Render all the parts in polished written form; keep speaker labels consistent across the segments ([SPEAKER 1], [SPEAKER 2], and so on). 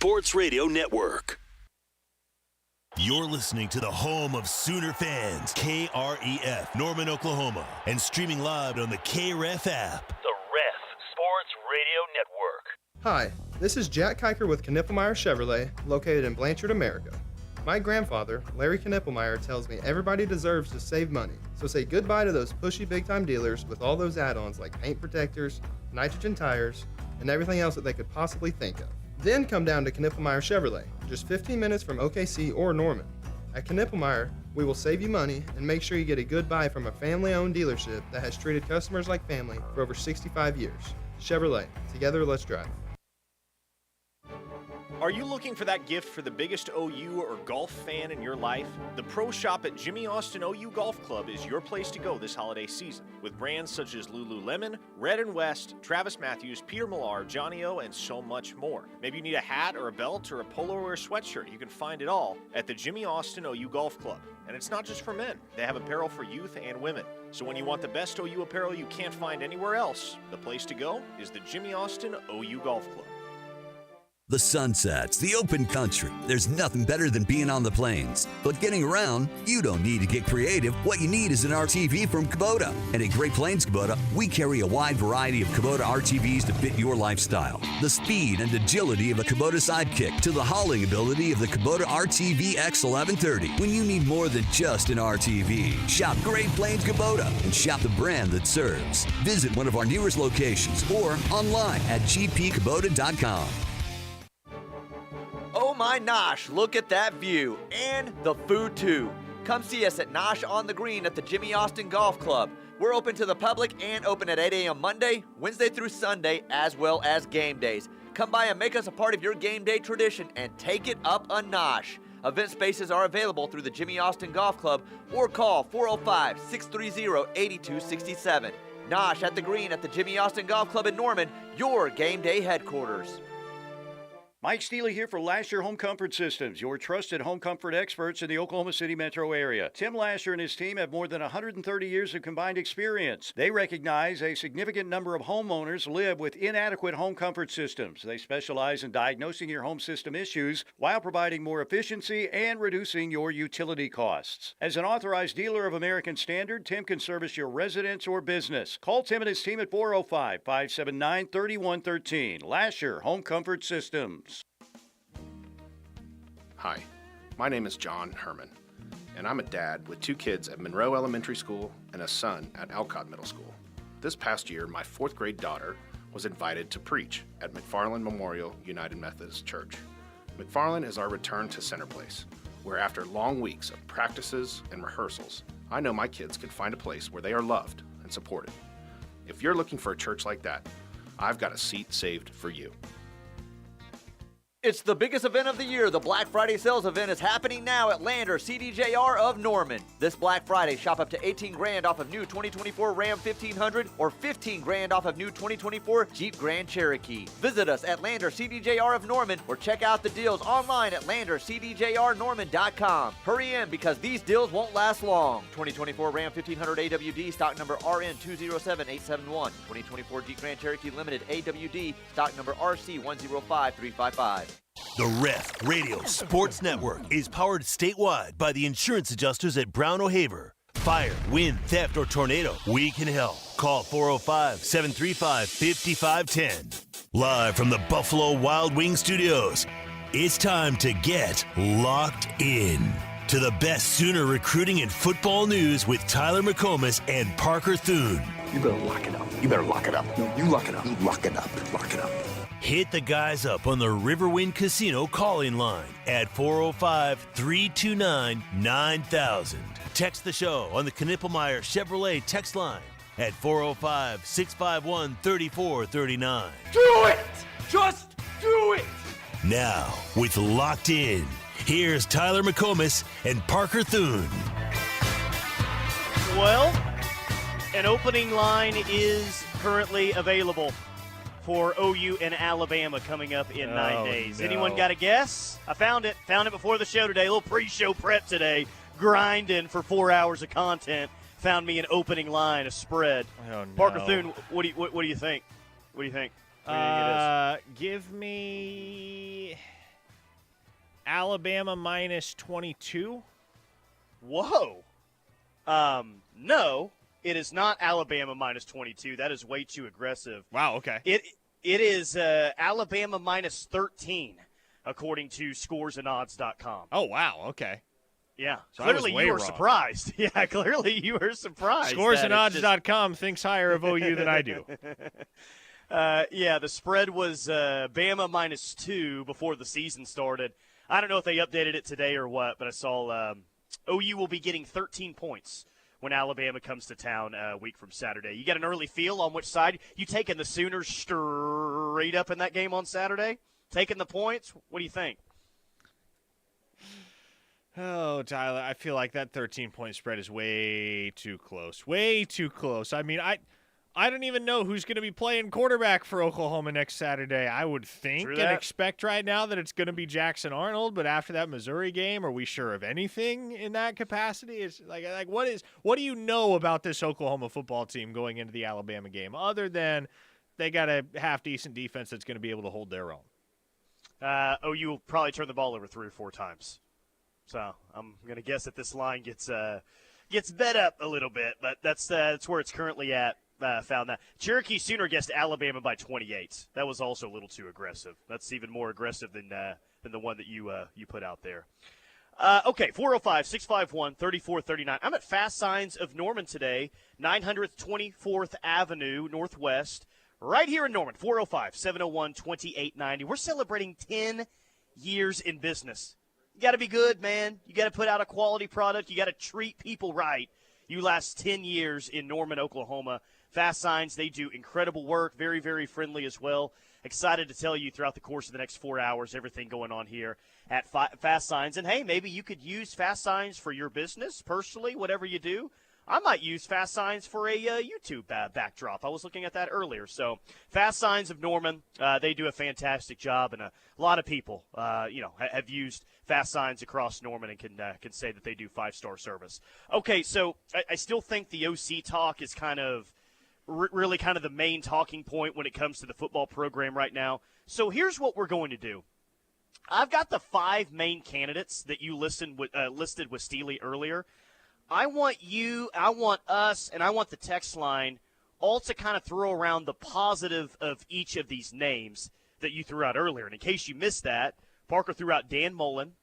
[SPEAKER 1] Sports Radio Network. You're listening to the home of Sooner fans, KREF, Norman, Oklahoma, and streaming live on the KREF app. The Ref Sports Radio Network.
[SPEAKER 2] Hi, this is Jack Kiker with Knippelmeyer Chevrolet, located in Blanchard, America. My grandfather, Larry Knippelmeyer, tells me everybody deserves to save money, so say goodbye to those pushy big-time dealers with all those add-ons like paint protectors, nitrogen tires, and everything else that they could possibly think of. Then come down to Knippelmeyer Chevrolet, just 15 minutes from OKC or Norman. At Knippelmeyer, we will save you money and make sure you get a good buy from a family-owned dealership that has treated customers like family for over 65 years. Chevrolet, together let's drive.
[SPEAKER 3] Are you looking for that gift for the biggest OU or golf fan in your life? The Pro Shop at Jimmy Austin OU Golf Club is your place to go this holiday season. With brands such as Lululemon, Red & West, Travis Matthews, Peter Millar, Johnny O, and so much more. Maybe you need a hat or a belt or a polo or a sweatshirt. You can find it all at the Jimmy Austin OU Golf Club. And it's not just for men. They have apparel for youth and women. So when you want the best OU apparel you can't find anywhere else, the place to go is the Jimmy Austin OU Golf Club.
[SPEAKER 4] The sunsets, the open country. There's nothing better than being on the plains. But getting around, you don't need to get creative. What you need is an RTV from Kubota. And at Great Plains Kubota, we carry a wide variety of Kubota RTVs to fit your lifestyle. The speed and agility of a Kubota Sidekick to the hauling ability of the Kubota RTV X1130. When you need more than just an RTV, shop Great Plains Kubota and shop the brand that serves. Visit one of our newest locations or online at gpkubota.com.
[SPEAKER 5] Oh my nosh, look at that view. And the food too. Come see us at Nosh on the Green at the Jimmy Austin Golf Club. We're open to the public and open at 8 a.m. Monday, Wednesday through Sunday, as well as game days. Come by and make us a part of your game day tradition and take it up a nosh. Event spaces are available through the Jimmy Austin Golf Club or call 405-630-8267. Nosh at the Green at the Jimmy Austin Golf Club in Norman, your game day headquarters.
[SPEAKER 6] Mike Steele here for Lasher Home Comfort Systems, your trusted home comfort experts in the Oklahoma City metro area. Tim Lasher and his team have more than 130 years of combined experience. They recognize a significant number of homeowners live with inadequate home comfort systems. They specialize in diagnosing your home system issues while providing more efficiency and reducing your utility costs. As an authorized dealer of American Standard, Tim can service your residence or business. Call Tim and his team at 405-579-3113. Lasher Home Comfort Systems.
[SPEAKER 7] Hi, my name is John Herman, and I'm a dad with 2 kids at Monroe Elementary School and a son at Alcott Middle School. This past year, my 4th grade daughter was invited to preach at McFarland Memorial United Methodist Church. McFarland is our return to center place, where after long weeks of practices and rehearsals, I know my kids can find a place where they are loved and supported. If you're looking for a church like that, I've got a seat saved for you.
[SPEAKER 5] It's the biggest event of the year. The Black Friday sales event is happening now at Lander CDJR of Norman. This Black Friday, shop up to $18,000 off of new 2024 Ram 1500 or $15,000 off of new 2024 Jeep Grand Cherokee. Visit us at Lander CDJR of Norman or check out the deals online at landercdjrnorman.com. Hurry in because these deals won't last long. 2024 Ram 1500 AWD stock number RN207871. 2024 Jeep Grand Cherokee Limited AWD stock number RC105355.
[SPEAKER 1] The Ref Radio Sports Network is powered statewide by the insurance adjusters at Brown O'Haver. Fire, wind, theft, or tornado, we can help. Call 405-735-5510. Live from the Buffalo Wild Wings Studios, it's time to get locked in to the best Sooner recruiting and football news with Tyler McComas and Parker Thune.
[SPEAKER 8] You better lock it up. You better lock it up. No, you lock it up. You lock it up. Lock it up.
[SPEAKER 1] Hit the guys up on the Riverwind Casino call-in line at 405-329-9000. Text the show on the Knippelmeyer Chevrolet text line at 405-651-3439.
[SPEAKER 5] Do it! Just do it!
[SPEAKER 1] Now, with Locked In, here's Tyler McComas and Parker Thune.
[SPEAKER 9] Well, an opening line is currently available for OU and Alabama coming up in 9 days.
[SPEAKER 3] No.
[SPEAKER 9] Anyone got a guess? I found it. Found it before the show today. A little pre-show prep today. Grinding for 4 hours of content. Found me an opening line, a spread.
[SPEAKER 3] Oh, no.
[SPEAKER 9] Parker Thune, what do you think? What do you think?
[SPEAKER 3] Give me
[SPEAKER 10] Alabama minus 22?
[SPEAKER 9] Whoa. No, it is not Alabama minus 22. That is way too aggressive.
[SPEAKER 10] Wow, okay.
[SPEAKER 9] It is Alabama minus 13, according to scoresandodds.com.
[SPEAKER 10] Oh, wow, okay.
[SPEAKER 9] Yeah,
[SPEAKER 10] so
[SPEAKER 9] clearly you were
[SPEAKER 10] wrong.
[SPEAKER 9] surprised. Yeah, clearly you were surprised.
[SPEAKER 10] Scoresandodds.com thinks higher of OU than I do.
[SPEAKER 9] Yeah, the spread was Bama minus 2 before the season started. I don't know if they updated it today or what, but I saw OU will be getting 13 points when Alabama comes to town a week from Saturday. You got an early feel on which side? You taking the Sooners straight up in that game on Saturday? Taking the points? What do you think?
[SPEAKER 10] Oh, Tyler, I feel like that 13-point spread is way too close. Way too close. I mean, I don't even know who's going to be playing quarterback for Oklahoma next Saturday. I would think and expect right now that it's going to be Jackson Arnold, but after that Missouri game, are we sure of anything in that capacity? It's like what do you know about this Oklahoma football team going into the Alabama game other than they got a half-decent defense that's going to be able to hold their own?
[SPEAKER 9] OU will probably turn the ball over 3 or 4 times. So I'm going to guess that this line gets bet up a little bit, but that's where it's currently at. Found that. Cherokee Sooner guessed Alabama by 28. That was also a little too aggressive. That's even more aggressive than the one that you put out there. Okay, 405-651-3439. I'm at Fast Signs of Norman today, 900th 24th Avenue Northwest, right here in Norman, 405-701-2890. We're celebrating 10 years in business. You got to be good, man. You got to put out a quality product. You got to treat people right. You last 10 years in Norman, Oklahoma. Fast Signs, they do incredible work, very, very friendly as well. Excited to tell you throughout the course of the next 4 hours everything going on here at Fast Signs. And, hey, maybe you could use Fast Signs for your business, personally, whatever you do. I might use Fast Signs for a YouTube backdrop. I was looking at that earlier. So Fast Signs of Norman, they do a fantastic job, and a lot of people, have used Fast Signs across Norman and can say that they do 5-star service. Okay, so I still think the OC talk is kind of really kind of the main talking point when it comes to the football program right now. So here's what we're going to do. I've got the 5 main candidates that you listed with Steely earlier. I want you, I want us, and I want the text line all to kind of throw around the positive of each of these names that you threw out earlier. And in case you missed that, Parker threw out Dan Mullen,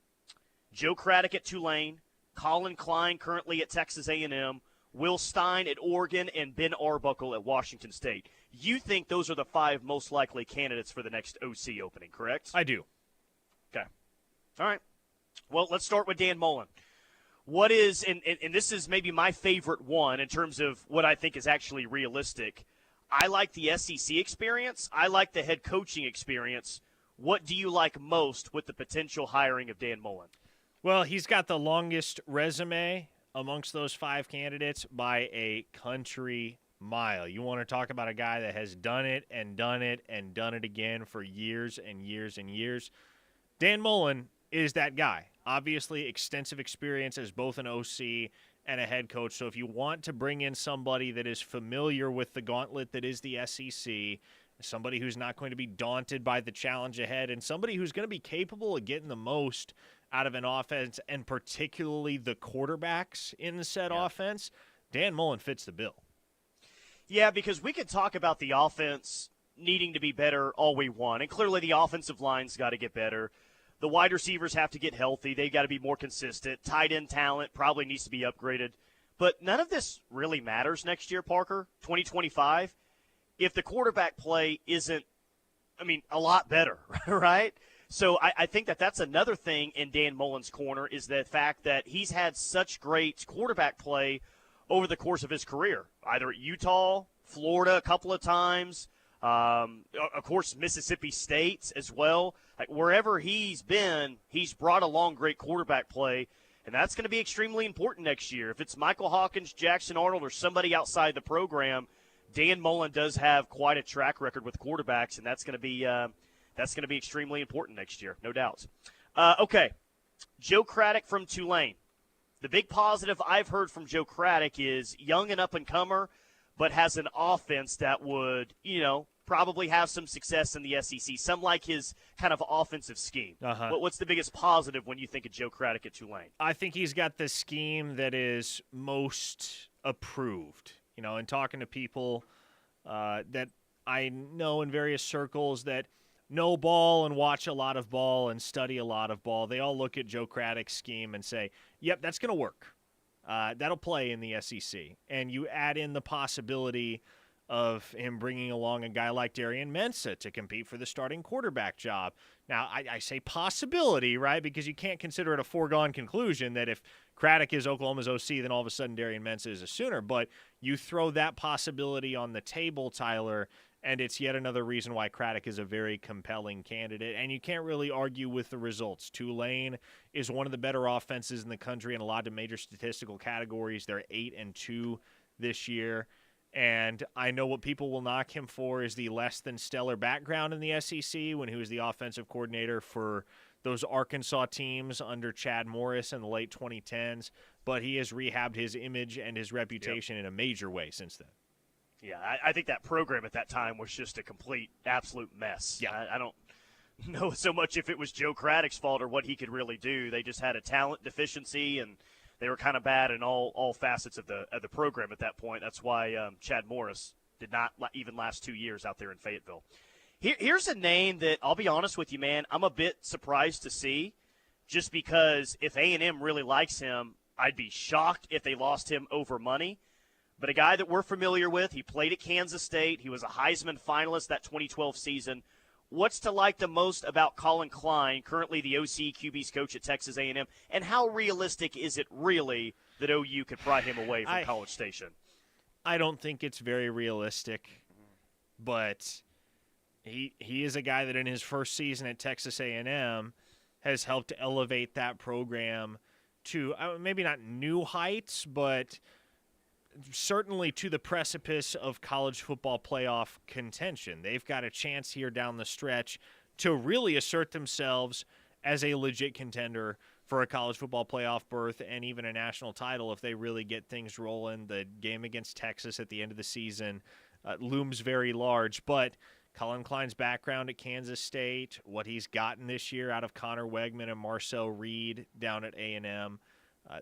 [SPEAKER 9] Joe Craddock at Tulane, Colin Klein currently at Texas A&M, Will Stein at Oregon, and Ben Arbuckle at Washington State. You think those are the 5 most likely candidates for the next OC opening, correct?
[SPEAKER 10] I do.
[SPEAKER 9] Okay. All right. Well, let's start with Dan Mullen. What is, and this is maybe my favorite one in terms of what I think is actually realistic. I like the SEC experience. I like the head coaching experience. What do you like most with the potential hiring of Dan Mullen?
[SPEAKER 10] Well, he's got the longest resume amongst those 5 candidates by a country mile. You want to talk about a guy that has done it and done it and done it again for years and years and years. Dan Mullen is that guy. Obviously, extensive experience as both an OC and a head coach. So if you want to bring in somebody that is familiar with the gauntlet that is the SEC, somebody who's not going to be daunted by the challenge ahead, and somebody who's going to be capable of getting the most out of an offense, and particularly the quarterbacks in the said offense, Dan Mullen fits the bill.
[SPEAKER 9] Yeah, because we could talk about the offense needing to be better all we want, and clearly the offensive line's got to get better. The wide receivers have to get healthy. They've got to be more consistent. Tight end talent probably needs to be upgraded. But none of this really matters next year, Parker, 2025, if the quarterback play isn't, a lot better, right? So I think that's another thing in Dan Mullen's corner is the fact that he's had such great quarterback play over the course of his career, either at Utah, Florida a couple of times, of course, Mississippi State as well. Like wherever he's been, he's brought along great quarterback play, and that's going to be extremely important next year. If it's Michael Hawkins, Jackson Arnold, or somebody outside the program, Dan Mullen does have quite a track record with quarterbacks, and that's going to be extremely important next year, no doubt. Okay, Joe Craddock from Tulane. The big positive I've heard from Joe Craddock is young and up-and-comer, but has an offense that would, probably have some success in the SEC. Some like his kind of offensive scheme. What's the biggest positive when you think of Joe Craddock at Tulane?
[SPEAKER 10] I think he's got the scheme that is most approved. You know, and talking to people that I know in various circles that know ball and watch a lot of ball and study a lot of ball, they all look at Joe Craddock's scheme and say, yep, that's going to work. That'll play in the SEC. And you add in the possibility of him bringing along a guy like Darian Mensah to compete for the starting quarterback job. Now, I say possibility, right, because you can't consider it a foregone conclusion that if Craddock is Oklahoma's OC, then all of a sudden Darian Mensah is a Sooner. But you throw that possibility on the table, Tyler, and it's yet another reason why Craddock is a very compelling candidate. And you can't really argue with the results. Tulane is one of the better offenses in the country in a lot of major statistical categories. They're 8-2 this year. And I know what people will knock him for is the less than stellar background in the SEC when he was the offensive coordinator for those Arkansas teams under Chad Morris in the late 2010s. But he has rehabbed his image and his reputation in a major way since then.
[SPEAKER 9] Yeah, I think that program at that time was just a complete, absolute mess.
[SPEAKER 10] Yeah.
[SPEAKER 9] I don't know so much if it was Joe Craddock's fault or what he could really do. They just had a talent deficiency, and they were kind of bad in all facets of the program at that point. That's why Chad Morris did not even last 2 years out there in Fayetteville. Here's a name that, I'll be honest with you, man, I'm a bit surprised to see, just because if A&M really likes him, I'd be shocked if they lost him over money. But a guy that we're familiar with, he played at Kansas State. He was a Heisman finalist that 2012 season. What's to like the most about Colin Klein, currently the OC QB's coach at Texas A&M, and how realistic is it really that OU could pry him away from College Station?
[SPEAKER 10] I don't think it's very realistic, but he is a guy that in his first season at Texas A&M has helped elevate that program to maybe not new heights, but certainly to the precipice of college football playoff contention. They've got a chance here down the stretch to really assert themselves as a legit contender for a college football playoff berth and even a national title if they really get things rolling. The game against Texas at the end of the season looms very large, but Colin Klein's background at Kansas State, what he's gotten this year out of Connor Wegman and Marcel Reed down at A&M,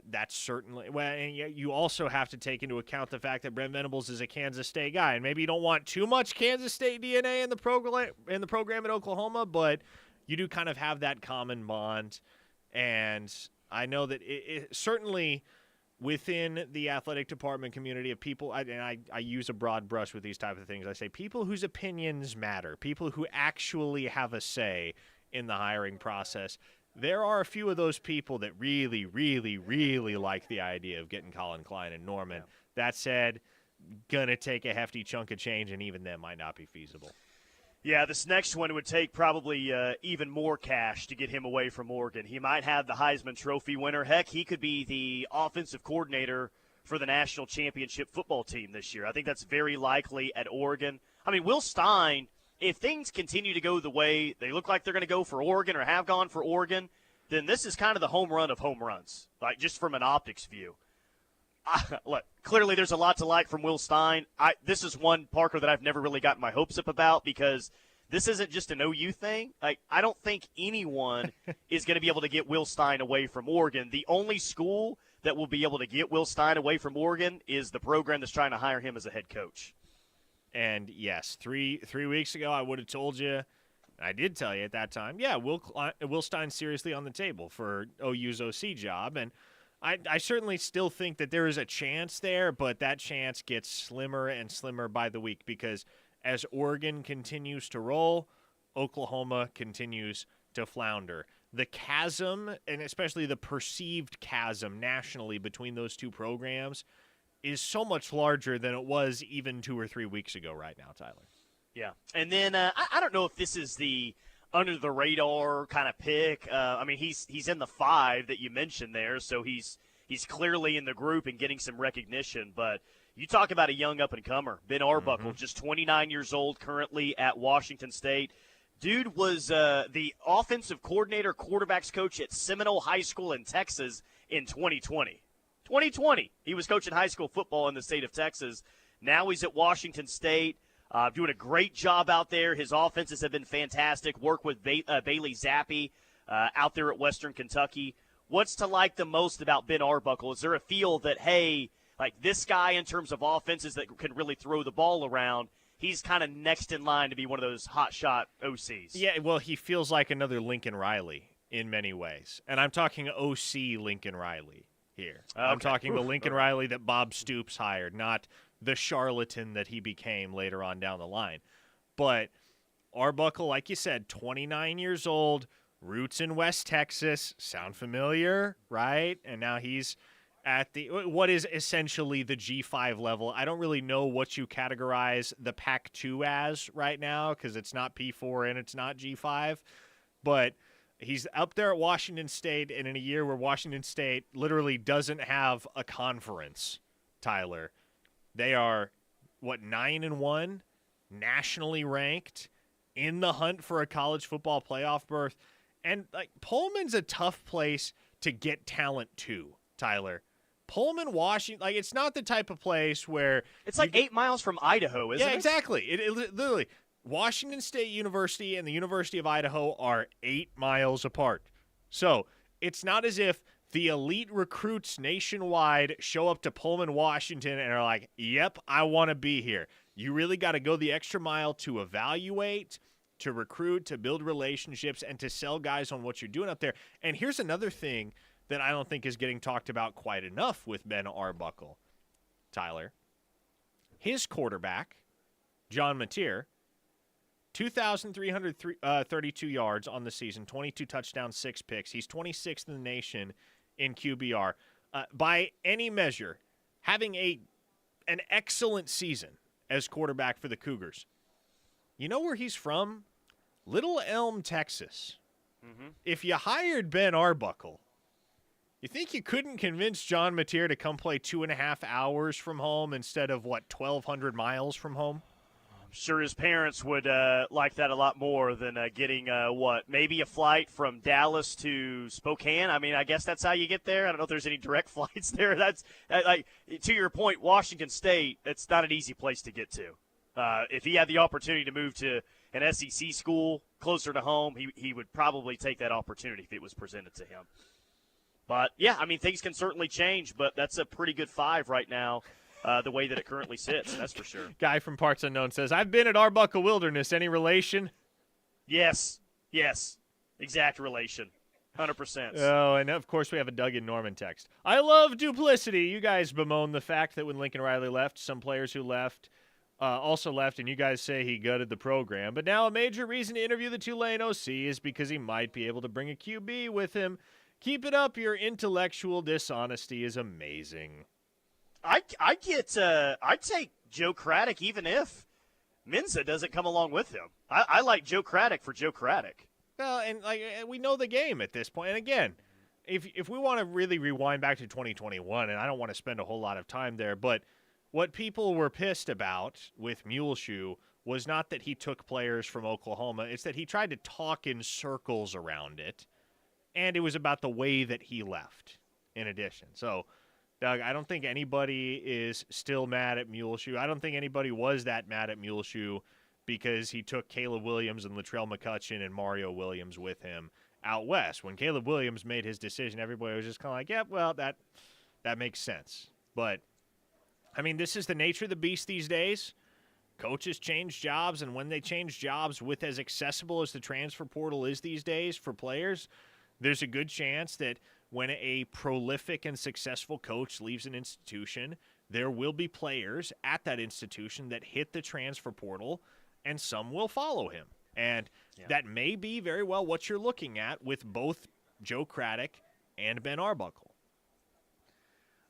[SPEAKER 10] that's certainly – well, and you also have to take into account the fact that Brent Venables is a Kansas State guy, and maybe you don't want too much Kansas State DNA in the program at Oklahoma, but you do kind of have that common bond. And I know that it certainly within the athletic department community of people – and I use a broad brush with these type of things. I say people whose opinions matter, people who actually have a say in the hiring process. There are a few of those people that really, really, really like the idea of getting Colin Klein and Norman. Yeah. That said, going to take a hefty chunk of change, and even that might not be feasible.
[SPEAKER 9] Yeah, this next one would take probably even more cash to get him away from Oregon. He might have the Heisman Trophy winner. Heck, he could be the offensive coordinator for the national championship football team this year. I think that's very likely at Oregon. I mean, Will Stein – if things continue to go the way they look like they're going to go for Oregon or have gone for Oregon, then this is kind of the home run of home runs, like just from an optics view. Look, clearly there's a lot to like from Will Stein. This is one, Parker, that I've never really gotten my hopes up about because this isn't just an OU thing. Like, I don't think anyone is going to be able to get Will Stein away from Oregon. The only school that will be able to get Will Stein away from Oregon is the program that's trying to hire him as a head coach.
[SPEAKER 10] And, yes, three weeks ago I would have told you, and I did tell you at that time, yeah, Will Stein's seriously on the table for OU's OC job. And I certainly still think that there is a chance there, but that chance gets slimmer and slimmer by the week because as Oregon continues to roll, Oklahoma continues to flounder. The chasm, and especially the perceived chasm nationally between those two programs, is so much larger than it was even 2 or 3 weeks ago right now, Tyler.
[SPEAKER 9] Yeah. And then I don't know if this is the under-the-radar kind of pick. I mean, he's in the 5 that you mentioned there, so he's clearly in the group and getting some recognition. But you talk about a young up-and-comer, Ben Arbuckle, just 29 years old, currently at Washington State. Dude was the offensive coordinator, quarterbacks coach at Seminole High School in Texas in 2020. 2020, he was coaching high school football in the state of Texas. Now he's at Washington State. Doing a great job out there. His offenses have been fantastic. Work with Bailey Zappi out there at Western Kentucky. What's to like the most about Ben Arbuckle? Is there a feel that, hey, like this guy in terms of offenses that can really throw the ball around, he's kind of next in line to be one of those hot shot OCs?
[SPEAKER 10] Yeah, well, he feels like another Lincoln Riley in many ways. And I'm talking OC Lincoln Riley here. Okay. I'm talking the Lincoln Riley that Bob Stoops hired, not the charlatan that he became later on down the line. But Arbuckle, like you said, 29 years old, roots in West Texas. Sound familiar, right? And now he's at what is essentially the G5 level. I don't really know what you categorize the Pac-2 as right now because it's not P4 and it's not G5. But he's up there at Washington State, and in a year where Washington State literally doesn't have a conference, Tyler, they are, 9-1, nationally ranked, in the hunt for a college football playoff berth. And, Pullman's a tough place to get talent to, Tyler. Pullman, Washington, it's not the type of place where...
[SPEAKER 9] It's 8 miles from Idaho, isn't it?
[SPEAKER 10] Yeah, exactly. It literally... Washington State University and the University of Idaho are 8 miles apart. So it's not as if the elite recruits nationwide show up to Pullman, Washington, and are like, yep, I want to be here. You really got to go the extra mile to evaluate, to recruit, to build relationships, and to sell guys on what you're doing up there. And here's another thing that I don't think is getting talked about quite enough with Ben Arbuckle, Tyler. His quarterback, John Mateer, 2,332 yards on the season, 22 touchdowns, 6 picks. He's 26th in the nation in QBR. By any measure, having an excellent season as quarterback for the Cougars. You know where he's from? Little Elm, Texas. Mm-hmm. If you hired Ben Arbuckle, you think you couldn't convince John Mateer to come play 2.5 hours from home instead of, 1,200 miles from home?
[SPEAKER 9] Sure his parents would like that a lot more than getting, maybe a flight from Dallas to Spokane. I mean, I guess that's how you get there. I don't know if there's any direct flights there. That's to your point, Washington State, it's not an easy place to get to. If he had the opportunity to move to an SEC school closer to home, he would probably take that opportunity if it was presented to him. But, yeah, I mean, things can certainly change, but that's a pretty good 5 right now. The way that it currently sits, that's for sure.
[SPEAKER 10] Guy from Parts Unknown says, I've been at Arbuckle Wilderness. Any relation?
[SPEAKER 9] Yes. Exact relation. 100%.
[SPEAKER 10] Oh, and of course we have a Doug in Norman text. I love duplicity. You guys bemoan the fact that when Lincoln Riley left, some players who left also left, and you guys say he gutted the program. But now a major reason to interview the Tulane OC is because he might be able to bring a QB with him. Keep it up. Your intellectual dishonesty is amazing.
[SPEAKER 9] I'd take Joe Craddock even if Mensa doesn't come along with him. I like Joe Craddock for Joe Craddock.
[SPEAKER 10] Well, and we know the game at this point. And again, if we want to really rewind back to 2021, and I don't want to spend a whole lot of time there, but what people were pissed about with Muleshoe was not that he took players from Oklahoma. It's that he tried to talk in circles around it, and it was about the way that he left in addition. So, Doug, I don't think anybody is still mad at Muleshoe. I don't think anybody was that mad at Muleshoe because he took Caleb Williams and Latrell McCutcheon and Mario Williams with him out west. When Caleb Williams made his decision, everybody was just kind of like, yeah, well, that makes sense. But, I mean, this is the nature of the beast these days. Coaches change jobs, and when they change jobs with as accessible as the transfer portal is these days for players, there's a good chance that when a prolific and successful coach leaves an institution, there will be players at that institution that hit the transfer portal, and some will follow him. And that may be very well what you're looking at with both Joe Craddock and Ben Arbuckle.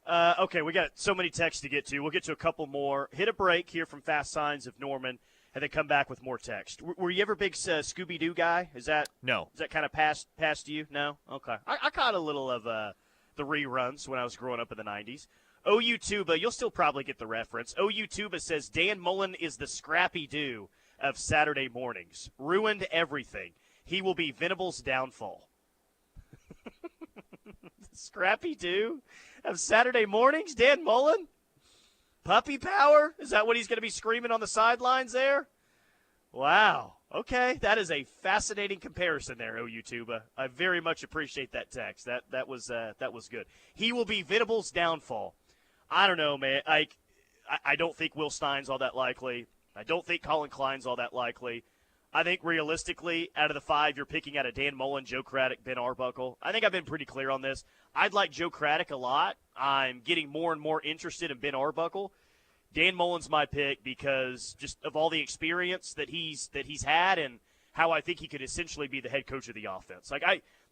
[SPEAKER 9] Okay, we got so many texts to get to. We'll get to a couple more. Hit a break here from Fast Signs of Norman, and then come back with more text. Were you ever a big Scooby-Doo guy?
[SPEAKER 10] No.
[SPEAKER 9] Is that kind of past you? No? Okay. I caught a little of the reruns when I was growing up in the 90s. OU Tuba, you'll still probably get the reference. OU Tuba says Dan Mullen is the Scrappy-Doo of Saturday mornings. Ruined everything. He will be Venable's downfall. Scrappy-Doo of Saturday mornings? Dan Mullen? Puppy power? Is that what he's going to be screaming on the sidelines there? Wow. Okay, that is a fascinating comparison there, OU Tuba. I very much appreciate that text. That was good. He will be Venable's downfall. I don't know, man. I don't think Will Stein's all that likely. I don't think Colin Klein's all that likely. I think realistically, out of the 5, you're picking out of Dan Mullen, Joe Craddock, Ben Arbuckle. I think I've been pretty clear on this. I'd like Joe Craddock a lot. I'm getting more and more interested in Ben Arbuckle. Dan Mullen's my pick because just of all the experience that he's had and how I think he could essentially be the head coach of the offense.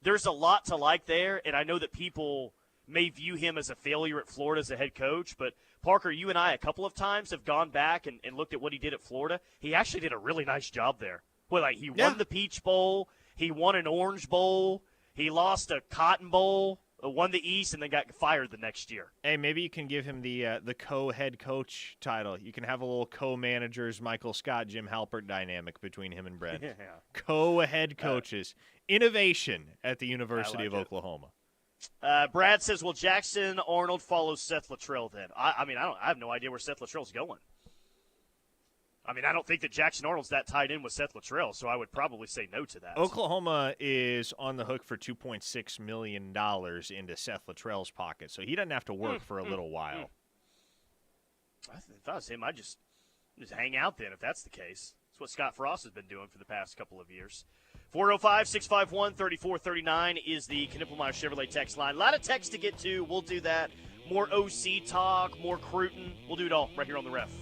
[SPEAKER 9] There's a lot to like there, and I know that people may view him as a failure at Florida as a head coach, but Parker, you and I a couple of times have gone back and looked at what he did at Florida. He actually did a really nice job there. Well, he won the Peach Bowl, he won an Orange Bowl, he lost a Cotton Bowl, won the East, and then got fired the next year.
[SPEAKER 10] Hey, maybe you can give him the co-head coach title. You can have a little co-managers, Michael Scott, Jim Halpert dynamic between him and Brent.
[SPEAKER 9] Yeah.
[SPEAKER 10] Co-head coaches. Innovation at the University of Oklahoma.
[SPEAKER 9] Brad says, will Jackson Arnold follow Seth Luttrell then? I have no idea where Seth Luttrell's going. I don't think that Jackson Arnold's that tied in with Seth Luttrell, so I would probably say no to that.
[SPEAKER 10] Oklahoma is on the hook for $2.6 million into Seth Luttrell's pocket, so he doesn't have to work for a little while.
[SPEAKER 9] If I was him, I'd just hang out then if that's the case. That's what Scott Frost has been doing for the past couple of years. 405-651-3439 is the Knippelmeyer Chevrolet text line. A lot of text to get to. We'll do that. More OC talk, more crootin. We'll do it all right here on the Ref.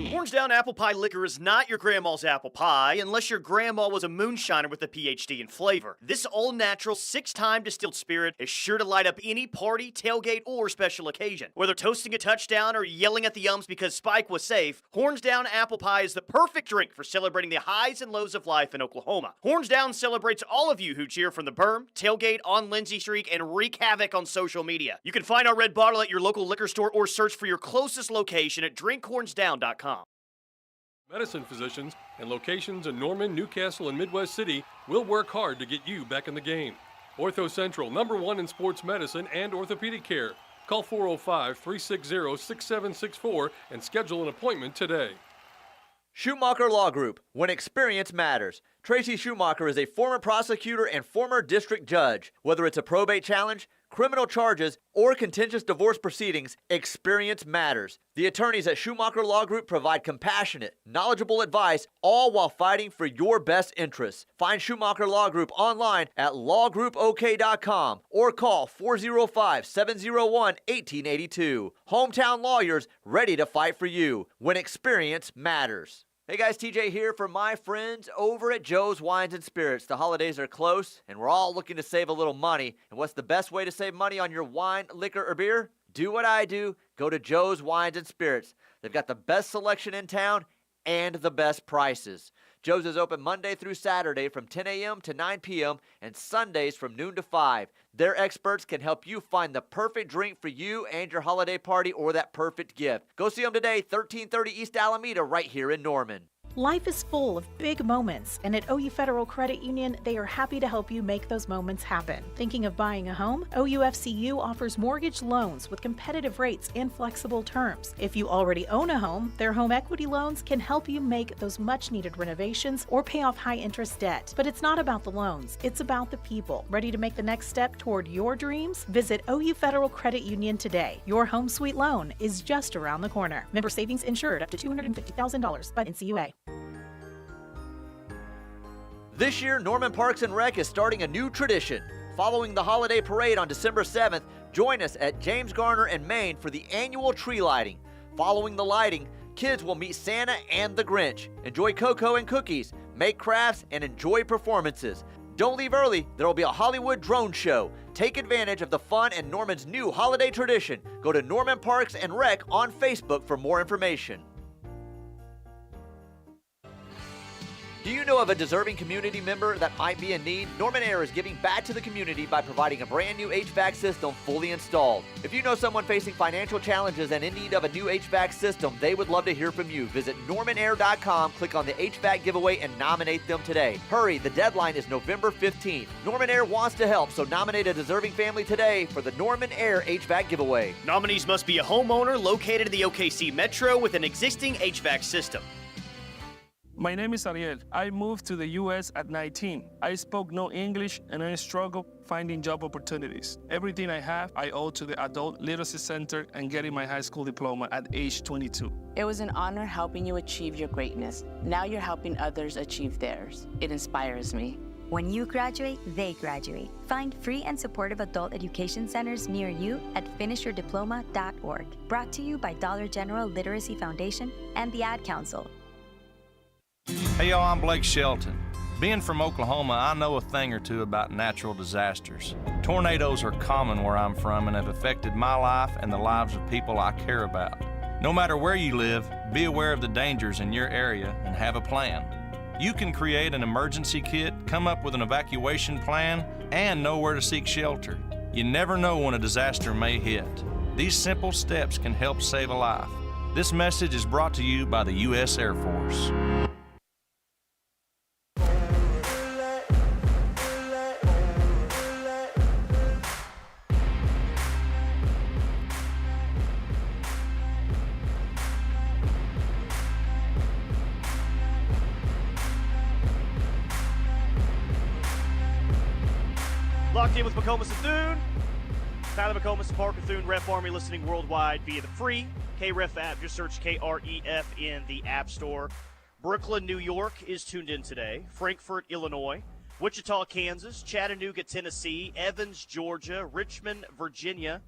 [SPEAKER 3] Horns Down Apple Pie Liquor is not your grandma's apple pie unless your grandma was a moonshiner with a PhD in flavor. This all-natural, 6-time distilled spirit is sure to light up any party, tailgate, or special occasion. Whether toasting a touchdown or yelling at the umps because Spike was safe, Horns Down Apple Pie is the perfect drink for celebrating the highs and lows of life in Oklahoma. Horns Down celebrates all of you who cheer from the berm, tailgate, on Lindsay Streak, and wreak havoc on social media. You can find our red bottle at your local liquor store or search for your closest location at drinkhornsdown.com.
[SPEAKER 11] Medicine physicians and locations in Norman, Newcastle, and Midwest City will work hard to get you back in the game. Ortho Central, #1 in sports medicine and orthopedic care. Call 405-360-6764 and schedule an appointment today.
[SPEAKER 5] Schumacher Law Group, when experience matters. Tracy Schumacher is a former prosecutor and former district judge. Whether it's a probate challenge, criminal charges, or contentious divorce proceedings, experience matters. The attorneys at Schumacher Law Group provide compassionate, knowledgeable advice, all while fighting for your best interests. Find Schumacher Law Group online at lawgroupok.com or call 405-701-1882. Hometown lawyers ready to fight for you when experience matters. Hey guys, TJ here for my friends over at Joe's Wines and Spirits. The holidays are close, and we're all looking to save a little money. And what's the best way to save money on your wine, liquor, or beer? Do what I do. Go to Joe's Wines and Spirits. They've got the best selection in town and the best prices. Joe's is open Monday through Saturday from 10 a.m. to 9 p.m. and Sundays from noon to 5. Their experts can help you find the perfect drink for you and your holiday party or that perfect gift. Go see them today, 1330 East Alameda, right here in Norman.
[SPEAKER 12] Life is full of big moments, and at OU Federal Credit Union, they are happy to help you make those moments happen. Thinking of buying a home? OUFCU offers mortgage loans with competitive rates and flexible terms. If you already own a home, their home equity loans can help you make those much-needed renovations or pay off high-interest debt. But it's not about the loans, it's about the people. Ready to make the next step toward your dreams? Visit OU Federal Credit Union today. Your home sweet loan is just around the corner. Member savings insured up to $250,000 by NCUA.
[SPEAKER 5] This year, Norman Parks and Rec is starting a new tradition. Following the holiday parade on December 7th, join us at James Garner and Main for the annual tree lighting. Following the lighting, kids will meet Santa and the Grinch, enjoy cocoa and cookies, make crafts, and enjoy performances. Don't leave early, there will be a Hollywood drone show. Take advantage of the fun and Norman's new holiday tradition. Go to Norman Parks and Rec on Facebook for more information. Do you know of a deserving community member that might be in need? Norman Air is giving back to the community by providing a brand new HVAC system fully installed. If you know someone facing financial challenges and in need of a new HVAC system, they would love to hear from you. Visit normanair.com, click on the HVAC giveaway, and nominate them today. Hurry, the deadline is November 15th. Norman Air wants to help, so nominate a deserving family today for the Norman Air HVAC giveaway.
[SPEAKER 9] Nominees must be a homeowner located in the OKC Metro with an existing HVAC system.
[SPEAKER 13] My name is Ariel. I moved to the U.S. at 19. I spoke no English and I struggled finding job opportunities. Everything I have, I owe to the Adult Literacy Center and getting my high school diploma at age 22.
[SPEAKER 14] It was an honor helping you achieve your greatness. Now you're helping others achieve theirs. It inspires me.
[SPEAKER 15] When you graduate, they graduate. Find free and supportive adult education centers near you at finishyourdiploma.org. Brought to you by Dollar General Literacy Foundation and the Ad Council.
[SPEAKER 16] Hey y'all, I'm Blake Shelton. Being from Oklahoma, I know a thing or two about natural disasters. Tornadoes are common where I'm from and have affected my life and the lives of people I care about. No matter where you live, be aware of the dangers in your area and have a plan. You can create an emergency kit, come up with an evacuation plan, and know where to seek shelter. You never know when a disaster may hit. These simple steps can help save a life. This message is brought to you by the U.S. Air Force.
[SPEAKER 9] Locked in with McComas and Thune. Tyler McComas and Parker Thune, Ref Army, listening worldwide via the free KREF app. Just search KREF in the App Store. Brooklyn, New York is tuned in today. Frankfort, Illinois. Wichita, Kansas. Chattanooga, Tennessee. Evans, Georgia. Richmond, Virginia.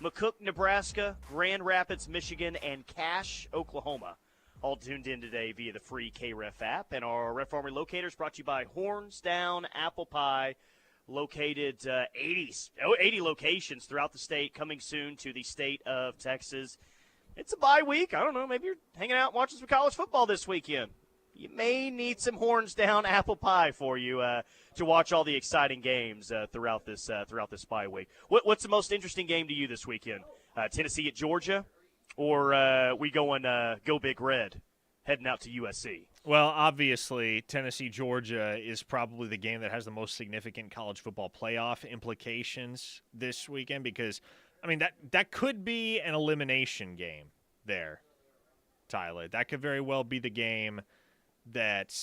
[SPEAKER 9] McCook, Nebraska. Grand Rapids, Michigan. And Cache, Oklahoma. All tuned in today via the free KREF app. And our Ref Army locators brought to you by Horns Down Apple Pie. Located 80 locations throughout the state, coming soon to the state of Texas. It's a bye week. I don't know. Maybe you're hanging out and watching some college football this weekend. You may need some Horns Down apple pie for you to watch all the exciting games throughout this bye week. What's the most interesting game to you this weekend? Tennessee at Georgia, or we going go Big Red, heading out to USC?
[SPEAKER 10] Well, obviously, Tennessee-Georgia is probably the game that has the most significant college football playoff implications this weekend because, I mean, that could be an elimination game there, Tyler. That could very well be the game that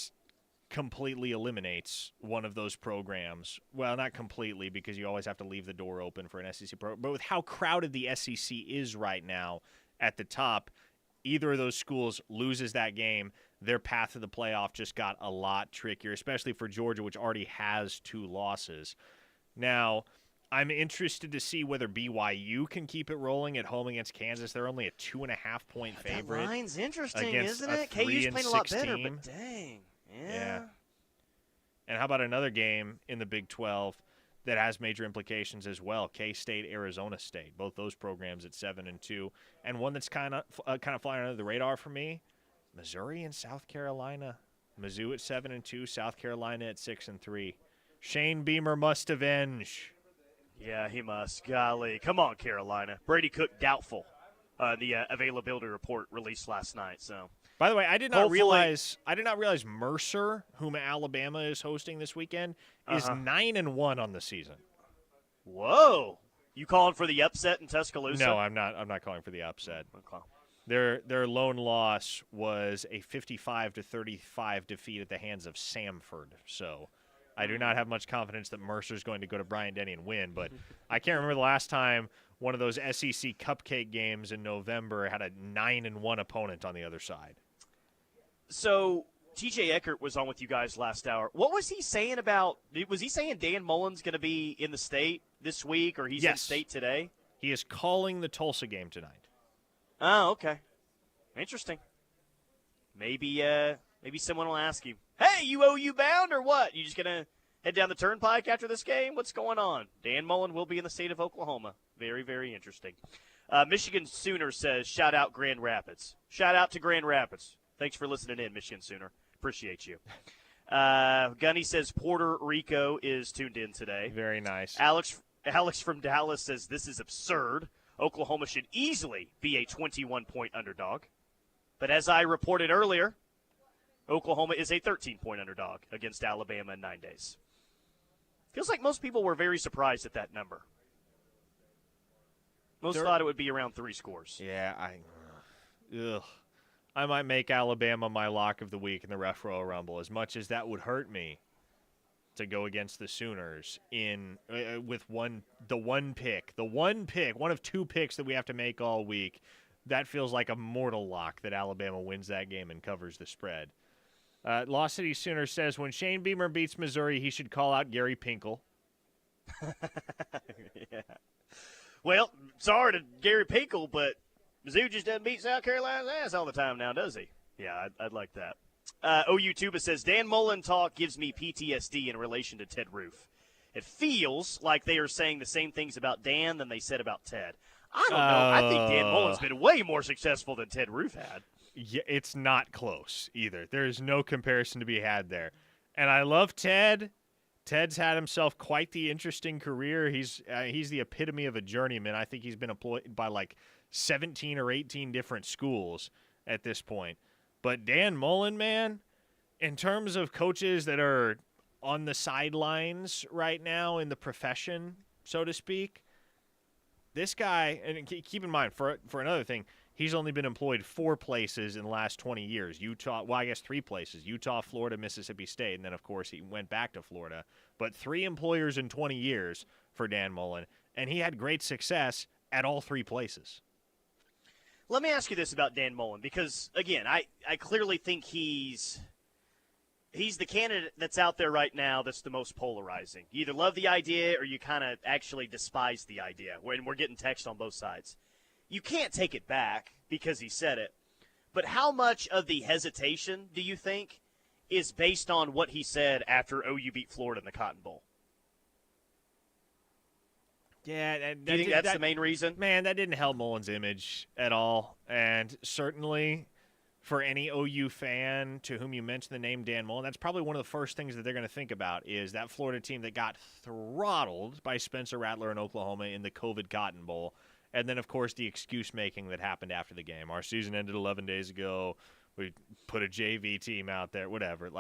[SPEAKER 10] completely eliminates one of those programs. Well, not completely because you always have to leave the door open for an SEC program. But with how crowded the SEC is right now at the top, either of those schools loses that game, their path to the playoff just got a lot trickier, especially for Georgia, which already has 2 losses. Now, I'm interested to see whether BYU can keep it rolling at home against Kansas. They're only a 2.5-point favorite.
[SPEAKER 9] That line's interesting, isn't it? KU's playing a lot better, but dang. Yeah.
[SPEAKER 10] And how about another game in the Big 12 that has major implications as well? K-State, Arizona State, both those programs at 7-2, and one that's kind of flying under the radar for me, Missouri and South Carolina. Mizzou at 7-2, South Carolina at 6-3. Shane Beamer must avenge.
[SPEAKER 9] Yeah, he must. Golly, come on, Carolina. Brady Cook doubtful. The availability report released last night. So,
[SPEAKER 10] by the way, I did not realize Mercer, whom Alabama is hosting this weekend, is 9-1 on the season.
[SPEAKER 9] Whoa! You calling for the upset in Tuscaloosa?
[SPEAKER 10] No, I'm not. I'm not calling for the upset.
[SPEAKER 9] Okay.
[SPEAKER 10] Their lone loss was a 55-35 defeat at the hands of Samford. So I do not have much confidence that Mercer's going to go to Bryant-Denny and win. But I can't remember the last time one of those SEC cupcake games in November had a 9-1 opponent on the other side.
[SPEAKER 9] So TJ Eckert was on with you guys last hour. What was he saying about – was he saying Dan Mullen's going to be in the state this week or he's in state today?
[SPEAKER 10] He is calling the Tulsa game tonight.
[SPEAKER 9] Oh, okay. Interesting. Maybe someone will ask you, hey, you OU bound or what? You just going to head down the turnpike after this game? What's going on? Dan Mullen will be in the state of Oklahoma. Very, very interesting. Michigan Sooner says, shout out Grand Rapids. Shout out to Grand Rapids. Thanks for listening in, Michigan Sooner. Appreciate you. Gunny says Puerto Rico is tuned in today.
[SPEAKER 10] Very nice.
[SPEAKER 9] Alex from Dallas says this is absurd. Oklahoma should easily be a 21-point underdog. But as I reported earlier, Oklahoma is a 13-point underdog against Alabama in 9 days. Feels like most people were very surprised at that number. Most thought it would be around 3 scores.
[SPEAKER 10] Yeah, I might make Alabama my lock of the week in the Ref Royal Rumble, as much as that would hurt me to go against the Sooners with the one pick, one of 2 picks that we have to make all week. That feels like a mortal lock that Alabama wins that game and covers the spread. Lost City Sooner says, when Shane Beamer beats Missouri, he should call out Gary Pinkel.
[SPEAKER 9] Yeah. Well, sorry to Gary Pinkel, but Mizzou just doesn't beat South Carolina's ass all the time now, does he? Yeah, I'd like that. OU Tuba says, Dan Mullen talk gives me PTSD in relation to Ted Roof. It feels like they are saying the same things about Dan than they said about Ted. I don't know. I think Dan Mullen's been way more successful than Ted Roof had.
[SPEAKER 10] Yeah, it's not close either. There is no comparison to be had there. And I love Ted. Ted's had himself quite the interesting career. He's the epitome of a journeyman. I think he's been employed by like 17 or 18 different schools at this point. But Dan Mullen, man, in terms of coaches that are on the sidelines right now in the profession, so to speak, this guy, and keep in mind, for another thing, he's only been employed 4 places in the last 20 years. Utah, well, I guess 3 places. Utah, Florida, Mississippi State, and then, of course, he went back to Florida. But 3 employers in 20 years for Dan Mullen, and he had great success at all 3 places.
[SPEAKER 9] Let me ask you this about Dan Mullen, because, again, I clearly think he's the candidate that's out there right now that's the most polarizing. You either love the idea or you kind of actually despise the idea, when we're getting text on both sides. You can't take it back because he said it, but how much of the hesitation do you think is based on what he said after OU beat Florida in the Cotton Bowl?
[SPEAKER 10] Yeah,
[SPEAKER 9] do you think that's the main reason?
[SPEAKER 10] Man, that didn't help Mullen's image at all. And certainly for any OU fan to whom you mention the name Dan Mullen, that's probably one of the first things that they're going to think about is that Florida team that got throttled by Spencer Rattler in Oklahoma in the COVID Cotton Bowl. And then, of course, the excuse-making that happened after the game. Our season ended 11 days ago. We put a JV team out there, whatever.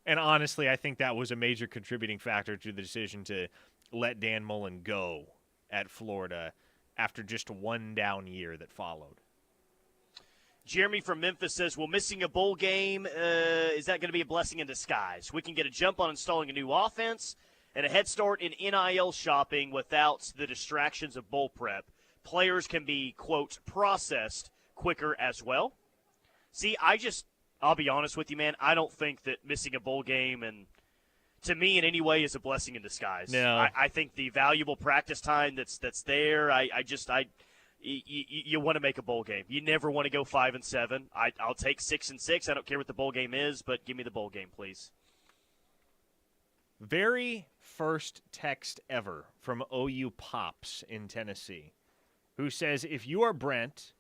[SPEAKER 10] And honestly, I think that was a major contributing factor to the decision to let Dan Mullen go at Florida after just one down year that followed.
[SPEAKER 9] Jeremy from Memphis says, well, missing a bowl game, is that going to be a blessing in disguise? We can get a jump on installing a new offense and a head start in NIL shopping without the distractions of bowl prep. Players can be, quote, processed quicker as well. See, I'll be honest with you, man, I don't think that missing a bowl game and to me in any way is a blessing in disguise.
[SPEAKER 10] No.
[SPEAKER 9] I think the valuable practice time that's there, you want to make a bowl game. You never want to go 5-7. I'll take 6-6. I don't care what the bowl game is, but give me the bowl game, please.
[SPEAKER 10] Very first text ever from OU Pops in Tennessee, who says, if you are Brent,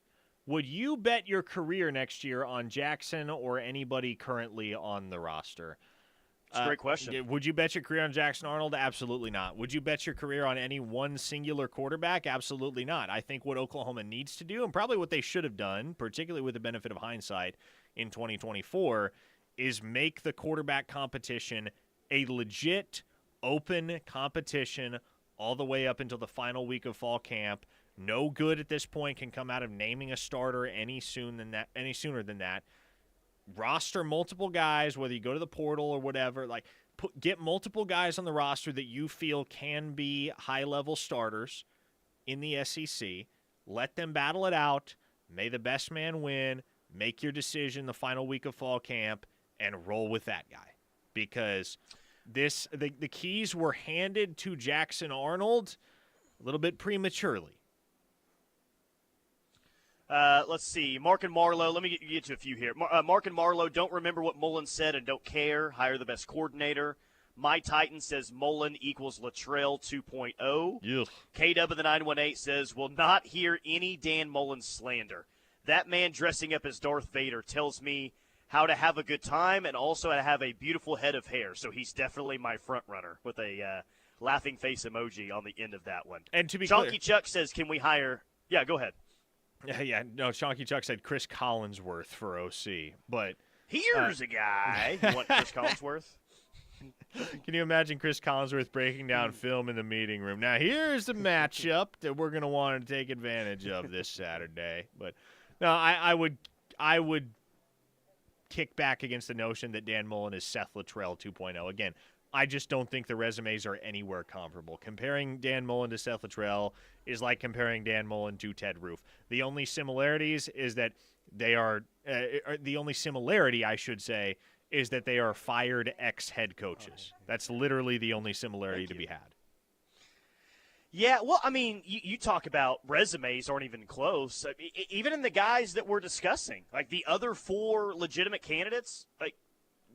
[SPEAKER 10] would you bet your career next year on Jackson or anybody currently on the roster?
[SPEAKER 9] That's a great question.
[SPEAKER 10] Would you bet your career on Jackson Arnold? Absolutely not. Would you bet your career on any one singular quarterback? Absolutely not. I think what Oklahoma needs to do, and probably what they should have done, particularly with the benefit of hindsight in 2024, is make the quarterback competition a legit, open competition all the way up until the final week of fall camp. No good at this point can come out of naming a starter any sooner than that. Roster multiple guys, whether you go to the portal or whatever, get multiple guys on the roster that you feel can be high-level starters in the SEC. Let them battle it out. May the best man win. Make your decision the final week of fall camp and roll with that guy. Because the keys were handed to Jackson Arnold a little bit prematurely.
[SPEAKER 9] Let's see. Mark and Marlowe. Let me get to a few here. Mark and Marlowe don't remember what Mullen said and don't care. Hire the best coordinator. My Titan says Mullen equals Latrell 2.0. KW of the 918 says, will not hear any Dan Mullen slander. That man dressing up as Darth Vader tells me how to have a good time and also how to have a beautiful head of hair. So he's definitely my front runner with a laughing face emoji on the end of that one.
[SPEAKER 10] And to be
[SPEAKER 9] Chonky
[SPEAKER 10] clear,
[SPEAKER 9] Chuck says, can we hire – yeah, go ahead.
[SPEAKER 10] Yeah, no, Chonky Chuck said Chris Collinsworth for OC, but
[SPEAKER 9] here's a guy. You want Chris Collinsworth?
[SPEAKER 10] Can you imagine Chris Collinsworth breaking down film in the meeting room? Now, here's the matchup that we're going to want to take advantage of this Saturday. But no, I would kick back against the notion that Dan Mullen is Seth Luttrell 2.0. Again, I just don't think the resumes are anywhere comparable. Comparing Dan Mullen to Seth Luttrell is like comparing Dan Mullen to Ted Roof. The only similarities is that they are the only similarity, I should say, is that they are fired ex-head coaches. That's literally the only similarity to be had.
[SPEAKER 9] Yeah, well, I mean, you talk about resumes aren't even close. I mean, even in the guys that we're discussing, like the other 4 legitimate candidates, like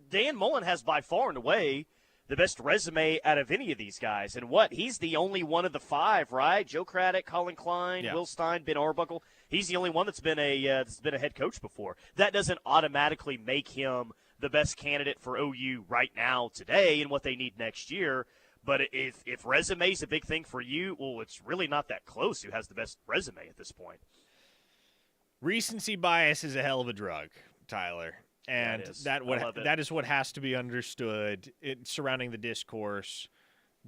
[SPEAKER 9] Dan Mullen has by far and away the best resume out of any of these guys. And he's the only one of the 5, right? Joe Craddock, Colin Klein, Will Stein, Ben Arbuckle. He's the only one that's been a head coach before. That doesn't automatically make him the best candidate for OU right now today and what they need next year. But if resume is a big thing for you, well, it's really not that close who has the best resume at this point.
[SPEAKER 10] Recency bias is a hell of a drug, Tyler. And that is what has to be understood surrounding the discourse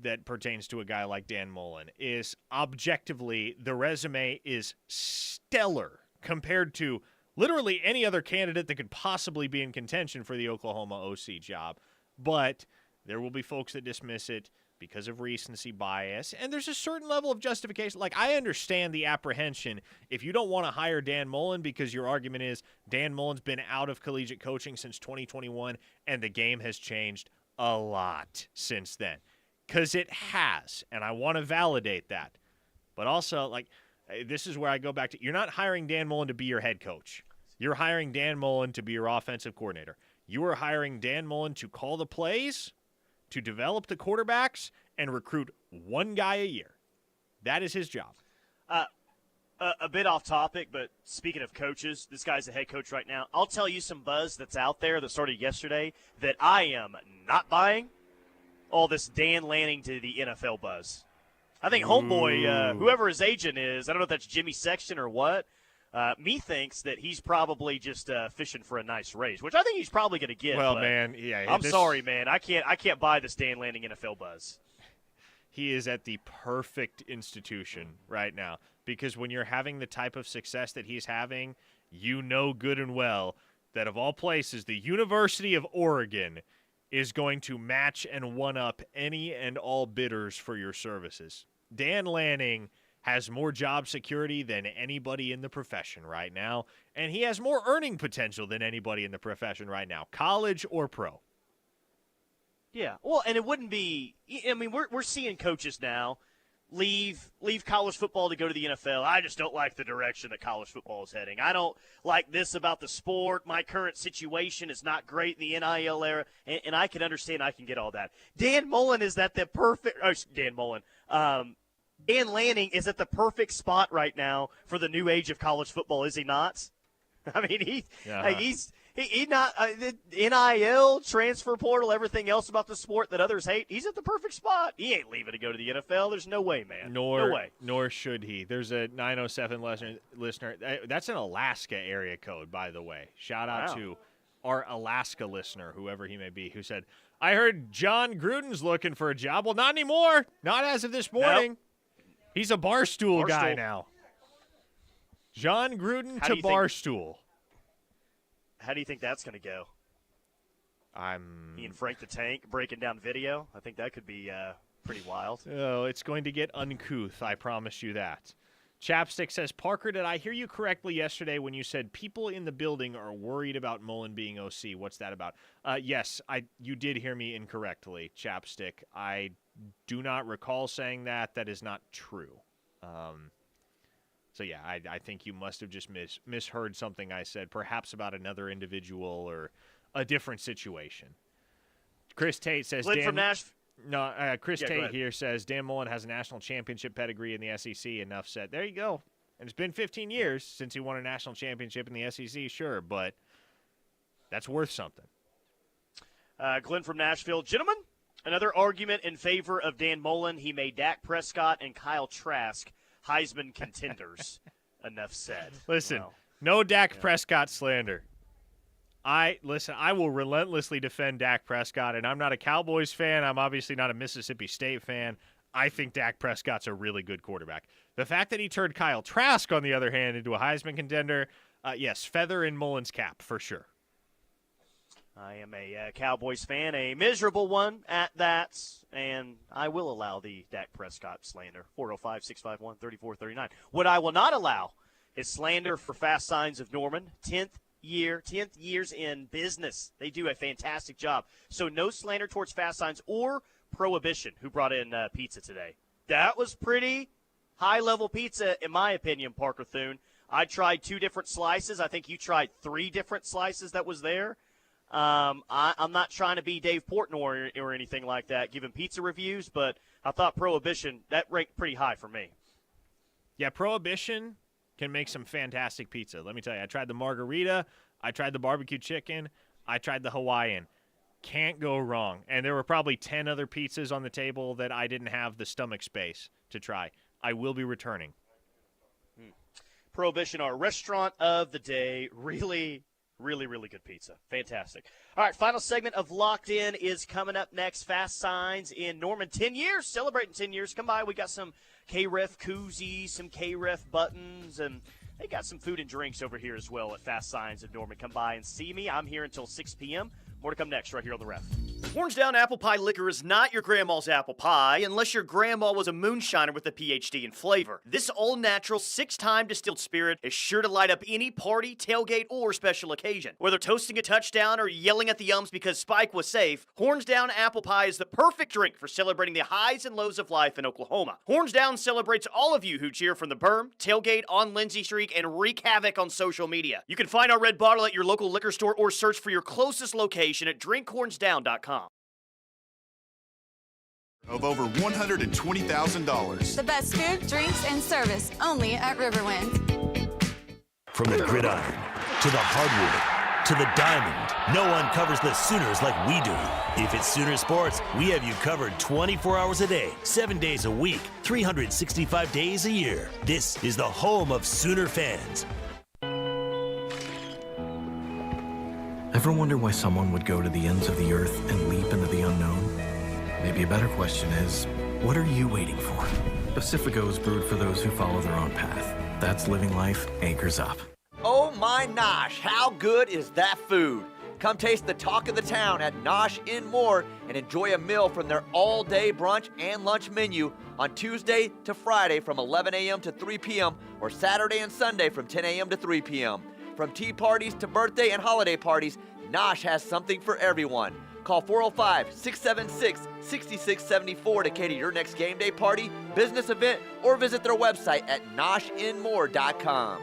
[SPEAKER 10] that pertains to a guy like Dan Mullen is objectively the resume is stellar compared to literally any other candidate that could possibly be in contention for the Oklahoma OC job. But there will be folks that dismiss it because of recency bias, and there's a certain level of justification. Like, I understand the apprehension if you don't want to hire Dan Mullen because your argument is Dan Mullen's been out of collegiate coaching since 2021, and the game has changed a lot since then. Because it has, and I want to validate that. But also, like, this is where I go back to, you're not hiring Dan Mullen to be your head coach. You're hiring Dan Mullen to be your offensive coordinator. You are hiring Dan Mullen to call the plays, to develop the quarterbacks, and recruit one guy a year. That is his job.
[SPEAKER 9] A bit off topic, but speaking of coaches, this guy's a head coach right now. I'll tell you some buzz that's out there that started yesterday that I am not buying. All this Dan Lanning to the NFL buzz. I think homeboy, whoever his agent is, I don't know if that's Jimmy Sexton or what, methinks that he's probably just fishing for a nice raise, which I think he's probably going to get.
[SPEAKER 10] Well, man, yeah.
[SPEAKER 9] I'm sorry, man. I can't buy this Dan Lanning NFL buzz.
[SPEAKER 10] He is at the perfect institution right now because when you're having the type of success that he's having, you know good and well that of all places, the University of Oregon is going to match and one-up any and all bidders for your services. Dan Lanning has more job security than anybody in the profession right now, and he has more earning potential than anybody in the profession right now, college or pro.
[SPEAKER 9] Yeah, well, and it wouldn't be – I mean, we're seeing coaches now leave college football to go to the NFL. I just don't like the direction that college football is heading. I don't like this about the sport. My current situation is not great in the NIL era, and I can understand. I can get all that. Dan Mullen is at the perfect – Dan Mullen. Dan Lanning is at the perfect spot right now for the new age of college football, is he not? I mean, he's not the NIL, transfer portal, everything else about the sport that others hate. He's at the perfect spot. He ain't leaving to go to the NFL. There's no way, man. No way.
[SPEAKER 10] Nor should he. There's a 907 listener. That's an Alaska area code, by the way. Shout out to our Alaska listener, whoever he may be, who said, I heard John Gruden's looking for a job. Well, not anymore. Not as of this morning. Nope. He's a Barstool guy now. John Gruden to Barstool.
[SPEAKER 9] How do you think that's going to go? He and Frank the Tank breaking down video. I think that could be pretty wild.
[SPEAKER 10] Oh, it's going to get uncouth. I promise you that. Chapstick says, Parker, did I hear you correctly yesterday when you said people in the building are worried about Mullen being OC? What's that about? Yes, you did hear me incorrectly, Chapstick. I do not recall saying that. That is not true. So, yeah, I think you must have just misheard something I said, perhaps about another individual or a different situation. Chris Tate says,
[SPEAKER 9] from Nashville.
[SPEAKER 10] No, Chris Tate here says, Dan Mullen has a national championship pedigree in the SEC. Enough said. There you go. And it's been 15 years since he won a national championship in the SEC, sure, but That's worth something.
[SPEAKER 9] Glenn from Nashville. Gentlemen, another argument in favor of Dan Mullen. He made Dak Prescott and Kyle Trask Heisman contenders. Enough said.
[SPEAKER 10] Listen,
[SPEAKER 9] Well,
[SPEAKER 10] no Dak Prescott slander. I will relentlessly defend Dak Prescott, and I'm not a Cowboys fan. I'm obviously not a Mississippi State fan. I think Dak Prescott's a really good quarterback. The fact that he turned Kyle Trask, on the other hand, into a Heisman contender, yes, feather in Mullen's cap for sure.
[SPEAKER 9] I am a Cowboys fan, a miserable one at that, and I will allow the Dak Prescott slander. 405-651-3439. What I will not allow is slander for Fast Signs of Norman. 10th years in business. They do a fantastic job. So no slander towards Fast Signs or Prohibition, who brought in pizza today. That was pretty high-level pizza, in my opinion, Parker Thune. I tried 2 different slices. I think you tried 3 different slices that was there. I'm not trying to be Dave Portnoy or anything like that, giving pizza reviews, but I thought Prohibition, that ranked pretty high for me.
[SPEAKER 10] Yeah, Prohibition can make some fantastic pizza. Let me tell you, I tried the margarita, I tried the barbecue chicken, I tried the Hawaiian. Can't go wrong. And there were probably 10 other pizzas on the table that I didn't have the stomach space to try. I will be returning.
[SPEAKER 9] Prohibition, our restaurant of the day. Really, really, really good pizza. Fantastic. All right, final segment of Locked In is coming up next. Fast Signs in Norman. 10 years, celebrating 10 years. Come by. We got some K-Ref koozies, some K-Ref buttons, and they got some food and drinks over here as well at Fast Signs of Norman. Come by and see me. I'm here until 6 p.m. More to come next right here on The Ref. Hornsdown Apple Pie Liquor is not your grandma's apple pie unless your grandma was a moonshiner with a PhD in flavor. This all-natural, 6-time distilled spirit is sure to light up any party, tailgate, or special occasion. Whether toasting a touchdown or yelling at the Yums because Spike was safe, Hornsdown Apple Pie is the perfect drink for celebrating the highs and lows of life in Oklahoma. Hornsdown celebrates all of you who cheer from the berm, tailgate, on Lindsay Streak, and wreak havoc on social media. You can find our red bottle at your local liquor store or search for your closest location at drinkhornsdown.com.
[SPEAKER 17] Of over $120,000.
[SPEAKER 18] The best food, drinks, and service only at Riverwind.
[SPEAKER 1] From the gridiron to the hardwood to the diamond, no one covers the Sooners like we do. If it's Sooner Sports, we have you covered 24 hours a day, 7 days a week, 365 days a year. This is the home of Sooner fans.
[SPEAKER 19] Ever wonder why someone would go to the ends of the earth and leap into the unknown? Maybe a better question is, what are you waiting for? Pacifico is brewed for those who follow their own path. That's living life anchors up.
[SPEAKER 5] Oh my nosh, how good is that food? Come taste the talk of the town at Nosh in Moore and enjoy a meal from their all-day brunch and lunch menu on Tuesday to Friday from 11 a.m. to 3 p.m. or Saturday and Sunday from 10 a.m. to 3 p.m. From tea parties to birthday and holiday parties, Nosh has something for everyone. Call 405-676-6674 to cater your next game day party, business event, or visit their website at noshinmore.com.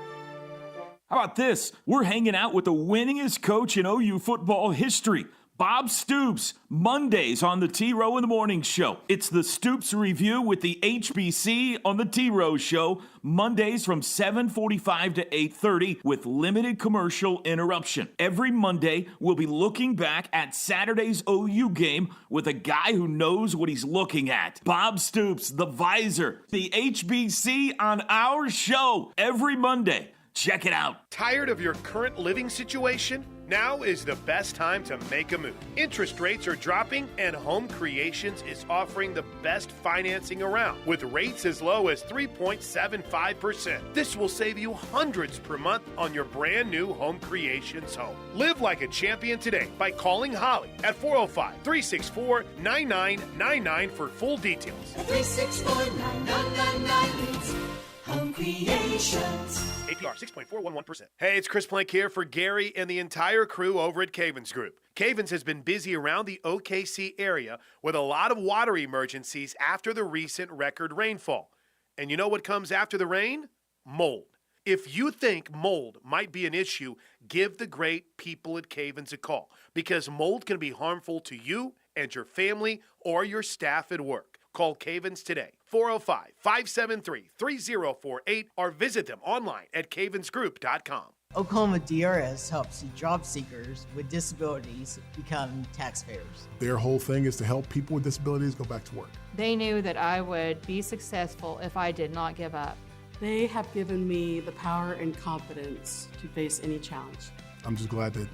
[SPEAKER 20] How about this? We're hanging out with the winningest coach in OU football history, Bob Stoops, Mondays on the T-Row in the Morning Show. It's the Stoops Review with the HBC on the T-Row Show, Mondays from 7:45 to 8:30 with limited commercial interruption. Every Monday, we'll be looking back at Saturday's OU game with a guy who knows what he's looking at. Bob Stoops, the Visor, the HBC on our show every Monday. Check it out.
[SPEAKER 21] Tired of your current living situation? Now is the best time to make a move. Interest rates are dropping, and Home Creations is offering the best financing around with rates as low as 3.75%. This will save you hundreds per month on your brand new Home Creations home. Live like a champion today by calling Holly at 405-364-9999 for full details.
[SPEAKER 22] 364-9999. Home Creations.
[SPEAKER 21] APR 6.411%. Hey, it's Chris Plank here for Gary and the entire crew over at Cavens Group. Cavens has been busy around the OKC area with a lot of water emergencies after the recent record rainfall. And you know what comes after the rain? Mold. If you think mold might be an issue, give the great people at Cavens a call because mold can be harmful to you and your family or your staff at work. Call Cavens today, 405-573-3048, or visit them online at cavensgroup.com.
[SPEAKER 2] Oklahoma DRS helps job seekers with disabilities become taxpayers.
[SPEAKER 4] Their whole thing is to help people with disabilities go back to work.
[SPEAKER 23] They knew that I would be successful if I did not give up.
[SPEAKER 24] They have given me the power and confidence to face any challenge.
[SPEAKER 4] I'm just glad that,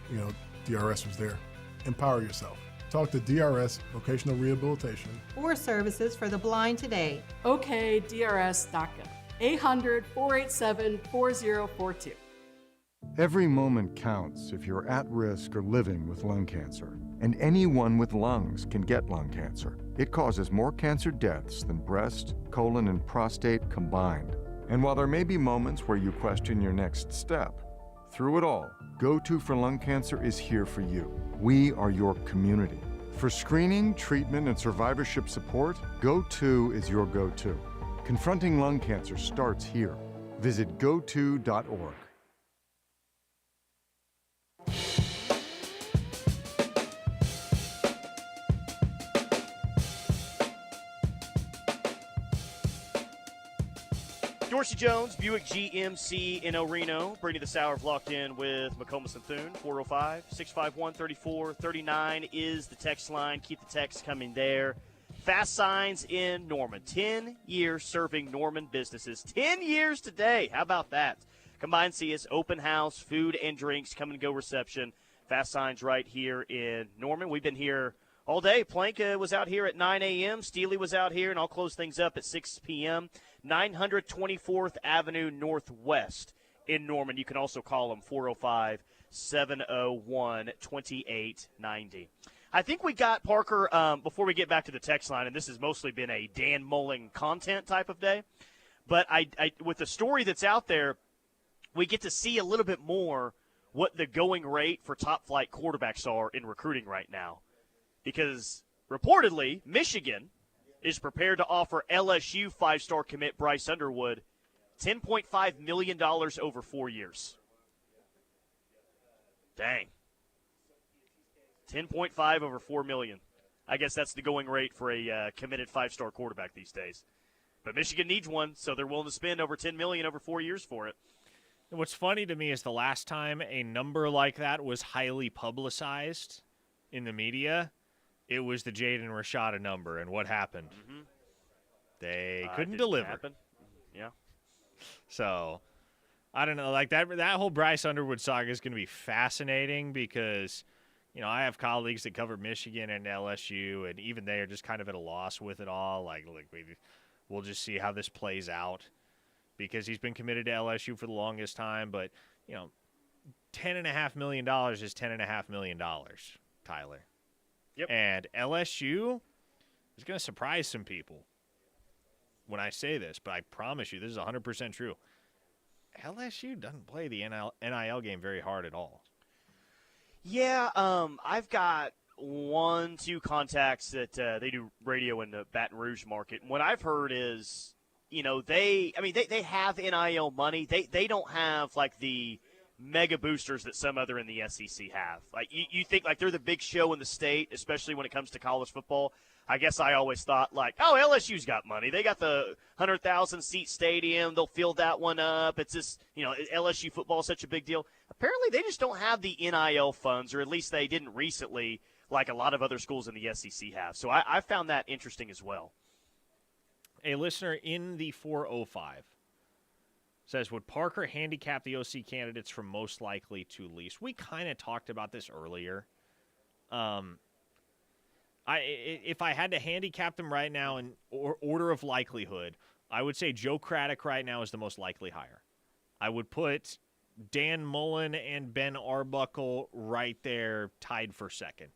[SPEAKER 4] DRS was there. Empower yourself. Talk to DRS Vocational Rehabilitation.
[SPEAKER 25] Or services for the blind today.
[SPEAKER 24] OKDRS.gov. 800-487-4042.
[SPEAKER 26] Every moment counts if you're at risk or living with lung cancer. And anyone with lungs can get lung cancer. It causes more cancer deaths than breast, colon, and prostate combined. And while there may be moments where you question your next step, through it all, Go-To for Lung Cancer is here for you. We are your community. For screening, treatment, and survivorship support, Go-To is your go-to. Confronting lung cancer starts here. Visit goto.org.
[SPEAKER 9] Dorsey Jones, Buick GMC in El Reno. Brady the Sour locked in with McComas and Thune. 405-651-3439 is the text line. Keep the text coming there. Fast Signs in Norman. 10 years serving Norman businesses. 10 years today. How about that? Come by and see us. Open house, food and drinks, come and go reception. Fast Signs right here in Norman. We've been here all day. Plank was out here at 9 a.m. Steely was out here, and I'll close things up at 6 p.m. 924th Avenue Northwest in Norman. You can also call them 405-701-2890. I think we got, Parker, before we get back to the text line, and this has mostly been a Dan Mulling content type of day, but I with the story that's out there, we get to see a little bit more what the going rate for top-flight quarterbacks are in recruiting right now. Because reportedly, Michigan is prepared to offer LSU five-star commit Bryce Underwood $10.5 million over 4 years. Dang. 10.5 over $4 million. I guess that's the going rate for a committed five-star quarterback these days. But Michigan needs one, so they're willing to spend over $10 million over 4 years for it.
[SPEAKER 10] And what's funny to me is the last time a number like that was highly publicized in the media, it was the Jaden Rashada number, and what happened?
[SPEAKER 9] Mm-hmm.
[SPEAKER 10] They couldn't deliver.
[SPEAKER 9] Happen. Yeah.
[SPEAKER 10] So, I don't know. Like that whole Bryce Underwood saga is going to be fascinating because, I have colleagues that cover Michigan and LSU, and even they are just kind of at a loss with it all. We'll just see how this plays out because he's been committed to LSU for the longest time. But, $10.5 million is $10.5 million, Tyler.
[SPEAKER 9] Yep.
[SPEAKER 10] And LSU is going to surprise some people when I say this, but I promise you this is 100% true. LSU doesn't play the NIL game very hard at all.
[SPEAKER 9] Yeah, I've got 1-2 contacts that they do radio in the Baton Rouge market. And what I've heard is, they have NIL money. They don't have like the mega boosters that some other in the SEC have. Like you think like they're the big show in the state, especially when it comes to college football. I guess I always thought like, oh, LSU's got money. They got the 100,000 seat stadium. They'll fill that one up. It's just, LSU football is such a big deal. Apparently they just don't have the NIL funds, or at least they didn't recently, like a lot of other schools in the SEC have. So I found that interesting as well.
[SPEAKER 10] A listener in the 405 says, would Parker handicap the OC candidates from most likely to least? We kind of talked about this earlier. If I had to handicap them right now in order of likelihood, I would say Joe Craddock right now is the most likely hire. I would put Dan Mullen and Ben Arbuckle right there, tied for second.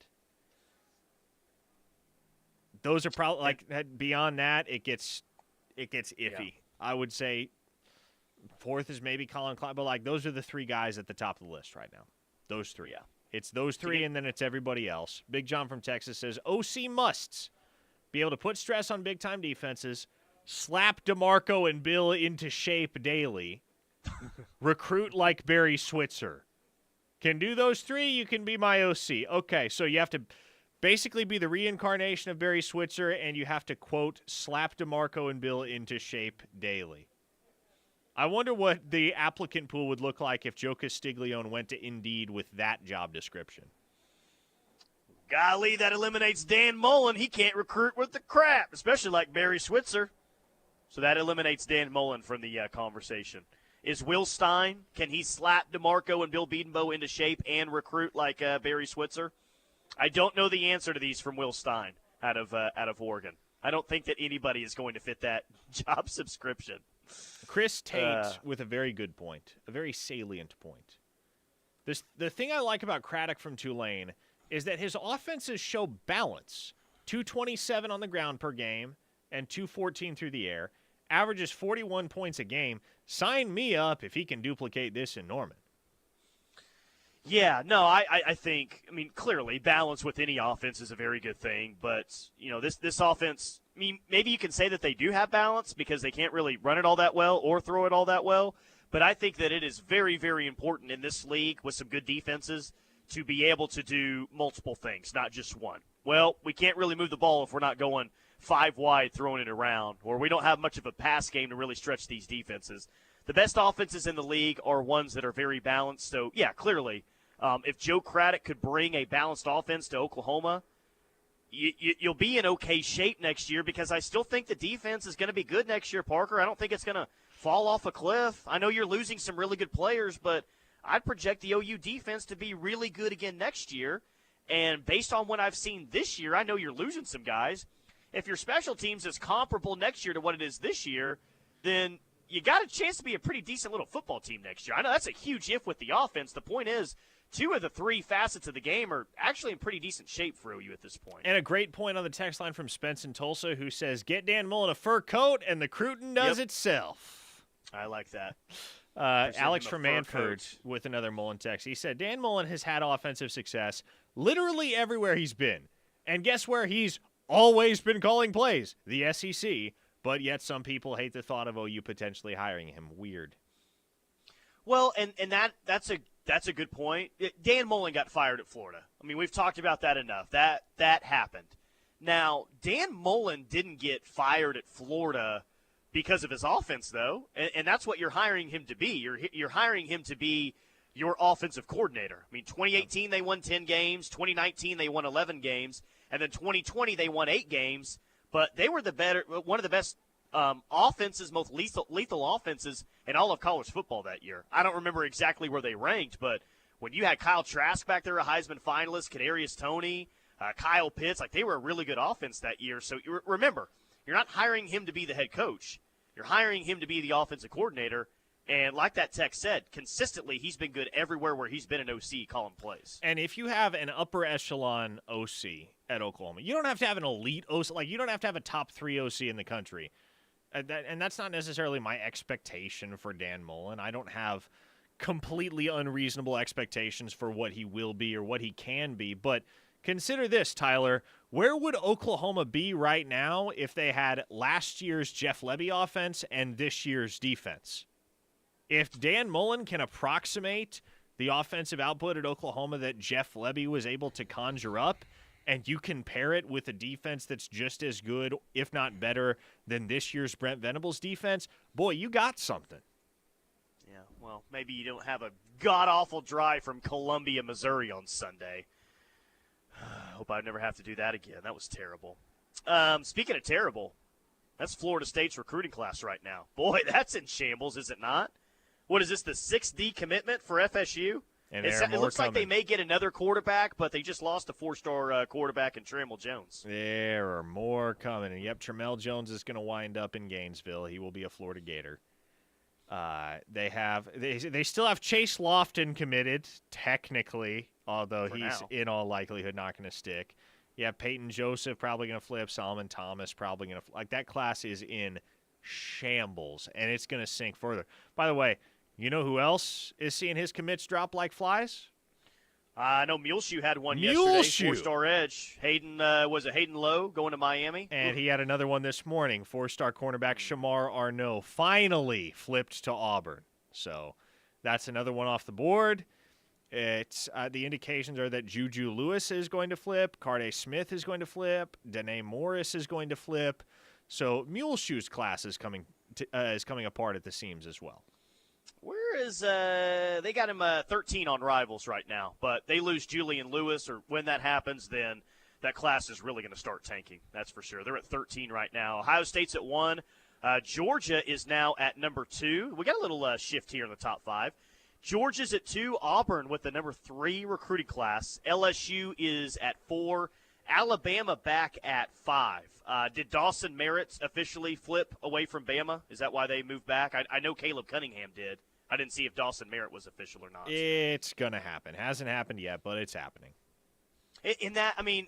[SPEAKER 10] Those are probably beyond that, it gets iffy. Yeah. I would say fourth is maybe Colin Klein, but those are the three guys at the top of the list right now. Those three.
[SPEAKER 9] Yeah.
[SPEAKER 10] It's those three, and then it's everybody else. Big John from Texas says, OC musts be able to put stress on big-time defenses, slap DeMarco and Bill into shape daily, recruit like Barry Switzer. Can do those three, you can be my OC. Okay, so you have to basically be the reincarnation of Barry Switzer, and you have to, quote, slap DeMarco and Bill into shape daily. I wonder what the applicant pool would look like if Joe Castiglione went to Indeed with that job description.
[SPEAKER 9] Golly, that eliminates Dan Mullen. He can't recruit with the crap, especially like Barry Switzer. So that eliminates Dan Mullen from the conversation. Is Will Stein, can he slap DeMarco and Bill Bedenbaugh into shape and recruit like Barry Switzer? I don't know the answer to these from Will Stein out of Oregon. I don't think that anybody is going to fit that job subscription.
[SPEAKER 10] Chris Tate with a very good point, a very salient point. The thing I like about Craddock from Tulane is that his offenses show balance. 227 on the ground per game and 214 through the air. Averages 41 points a game. Sign me up if he can duplicate this in Norman.
[SPEAKER 9] Yeah, no, I think, clearly balance with any offense is a very good thing, but, this offense, maybe you can say that they do have balance because they can't really run it all that well or throw it all that well, but I think that it is very, very important in this league with some good defenses to be able to do multiple things, not just one. Well, we can't really move the ball if we're not going 5 wide throwing it around, or we don't have much of a pass game to really stretch these defenses. The best offenses in the league are ones that are very balanced, so, yeah, clearly, if Joe Craddock could bring a balanced offense to Oklahoma, you'll be in okay shape next year because I still think the defense is going to be good next year, Parker. I don't think it's going to fall off a cliff. I know you're losing some really good players, but I'd project the OU defense to be really good again next year. And based on what I've seen this year, I know you're losing some guys. If your special teams is comparable next year to what it is this year, then you got a chance to be a pretty decent little football team next year. I know that's a huge if with the offense. The point is, 2 of the 3 facets of the game are actually in pretty decent shape for OU at this point.
[SPEAKER 10] And a great point on the text line from Spence in Tulsa who says, get Dan Mullen a fur coat and the crootin does itself.
[SPEAKER 9] I like that.
[SPEAKER 10] Alex from Manford with another Mullen text. He said, Dan Mullen has had offensive success literally everywhere he's been. And guess where he's always been calling plays? The SEC. But yet some people hate the thought of OU potentially hiring him. Weird.
[SPEAKER 9] Well, and that's a good point. Dan Mullen got fired at Florida. We've talked about that enough. That happened. Now, Dan Mullen didn't get fired at Florida because of his offense, though, and that's what you're hiring him to be. You're hiring him to be your offensive coordinator. 2018 they won 10 games, 2019 they won 11 games, and then 2020 they won 8 games. But they were one of the best offenses, most lethal offenses in all of college football that year. I don't remember exactly where they ranked, but when you had Kyle Trask back there, a Heisman finalist, Kadarius Toney, Kyle Pitts, they were a really good offense that year. So remember, you're not hiring him to be the head coach. You're hiring him to be the offensive coordinator. And like that text said, consistently he's been good everywhere where he's been an OC calling plays.
[SPEAKER 10] And if you have an upper echelon OC at Oklahoma, you don't have to have an elite OC. You don't have to have a top 3 OC in the country. And that's not necessarily my expectation for Dan Mullen. I don't have completely unreasonable expectations for what he will be or what he can be. But consider this, Tyler. Where would Oklahoma be right now if they had last year's Jeff Lebby offense and this year's defense? If Dan Mullen can approximate the offensive output at Oklahoma that Jeff Lebby was able to conjure up, and you compare it with a defense that's just as good, if not better, than this year's Brent Venables defense, boy, you got something.
[SPEAKER 9] Yeah, well, maybe you don't have a god-awful drive from Columbia, Missouri on Sunday. Hope I never have to do that again. That was terrible. Speaking of terrible, that's Florida State's recruiting class right now. Boy, that's in shambles, is it not? What is this, the 6th decommitment for FSU?
[SPEAKER 10] And
[SPEAKER 9] it looks like they may get another quarterback, but they just lost a 4-star quarterback in Trammell Jones.
[SPEAKER 10] There are more coming. And yep, Trammell Jones is going to wind up in Gainesville. He will be a Florida Gator. They still have Chase Lofton committed, technically, although he's in all likelihood not going to stick. You have Peyton Joseph probably going to flip, Solomon Thomas probably going to that class is in shambles, and it's going to sink further. By the way, you know who else is seeing his commits drop like flies?
[SPEAKER 9] I know Muleshoe had one yesterday, 4-star edge. Hayden Lowe going to Miami?
[SPEAKER 10] And he had another one this morning. 4-star cornerback Shamar Arnaud finally flipped to Auburn. So that's another one off the board. It's the indications are that Juju Lewis is going to flip, Carday Smith is going to flip, Danae Morris is going to flip. So Muleshoe's class is coming is coming apart at the seams as well.
[SPEAKER 9] Where is they got him 13 on Rivals right now, but they lose Julian Lewis, or when that happens, then that class is really going to start tanking. That's for sure. They're at 13 right now. Ohio State's at 1. Georgia is now at number 2. We got a little shift here in the top 5. Georgia's at 2. Auburn with the number 3 recruiting class. LSU is at 4. Alabama back at 5. Did Dawson Merritt officially flip away from Bama? Is that why they moved back? I know Caleb Cunningham did. I didn't see if Dawson Merritt was official or not.
[SPEAKER 10] It's going to happen. Hasn't happened yet, but it's happening.
[SPEAKER 9] In that, I mean,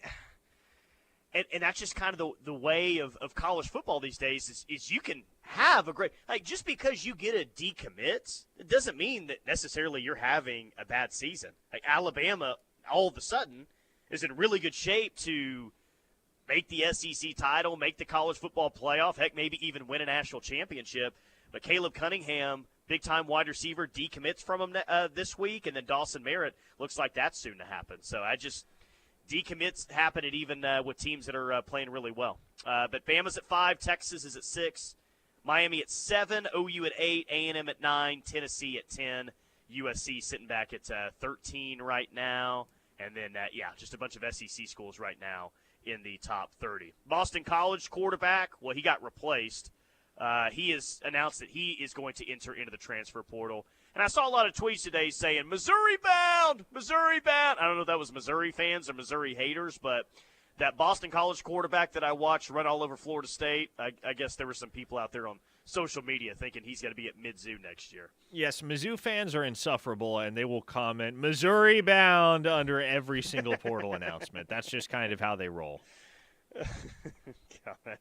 [SPEAKER 9] and that's just kind of the way of college football these days is you can have a great – like just because you get a decommit, it doesn't mean that necessarily you're having a bad season. Like Alabama, all of a sudden, is in really good shape to make the SEC title, make the college football playoff, heck, maybe even win a national championship. But Caleb Cunningham, big-time wide receiver, decommits from him this week, and then Dawson Merritt looks like that's soon to happen. So decommits happen at even with teams that are playing really well. But Bama's at 5, Texas is at 6, Miami at 7, OU at 8, A&M at 9, Tennessee at 10, USC sitting back at 13 right now. And then, just a bunch of SEC schools right now in the top 30. Boston College quarterback, well, he got replaced. He has announced that he is going to enter into the transfer portal. And I saw a lot of tweets today saying, Missouri bound, Missouri bound. I don't know if that was Missouri fans or Missouri haters, but that Boston College quarterback that I watched run all over Florida State, I guess there were some people out there on social media thinking he's going to be at Mizzou next year.
[SPEAKER 10] Yes, Mizzou fans are insufferable, and they will comment, Missouri bound, under every single portal announcement. That's just kind of how they roll.
[SPEAKER 9] God, that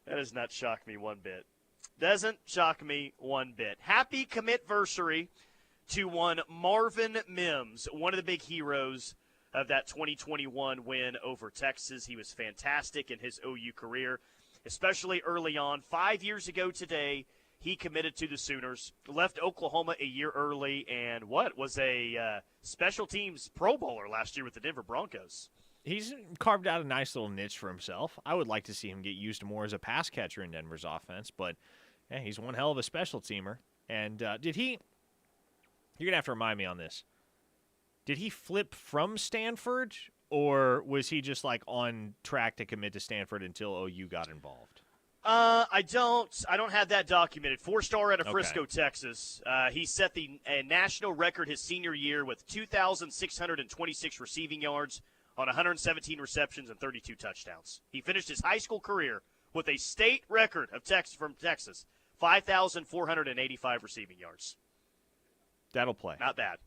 [SPEAKER 9] does not shock me one bit. Doesn't shock me one bit. Happy commit-versary to one Marvin Mims, one of the big heroes of that 2021 win over Texas. He was fantastic in his OU career, especially early on. 5 years ago today, he committed to the Sooners, left Oklahoma a year early, and was a special teams Pro Bowler last year with the Denver Broncos.
[SPEAKER 10] He's carved out a nice little niche for himself. I would like to see him get used more as a pass catcher in Denver's offense, but he's one hell of a special teamer. And did he – you're going to have to remind me on this. Did he flip from Stanford, or was he just on track to commit to Stanford until OU got involved?
[SPEAKER 9] I don't have that documented. 4-star out of Frisco, Texas. He set the national record his senior year with 2,626 receiving yards on 117 receptions and 32 touchdowns. He finished his high school career with a state record of from Texas, 5,485 receiving yards.
[SPEAKER 10] That'll play.
[SPEAKER 9] Not bad.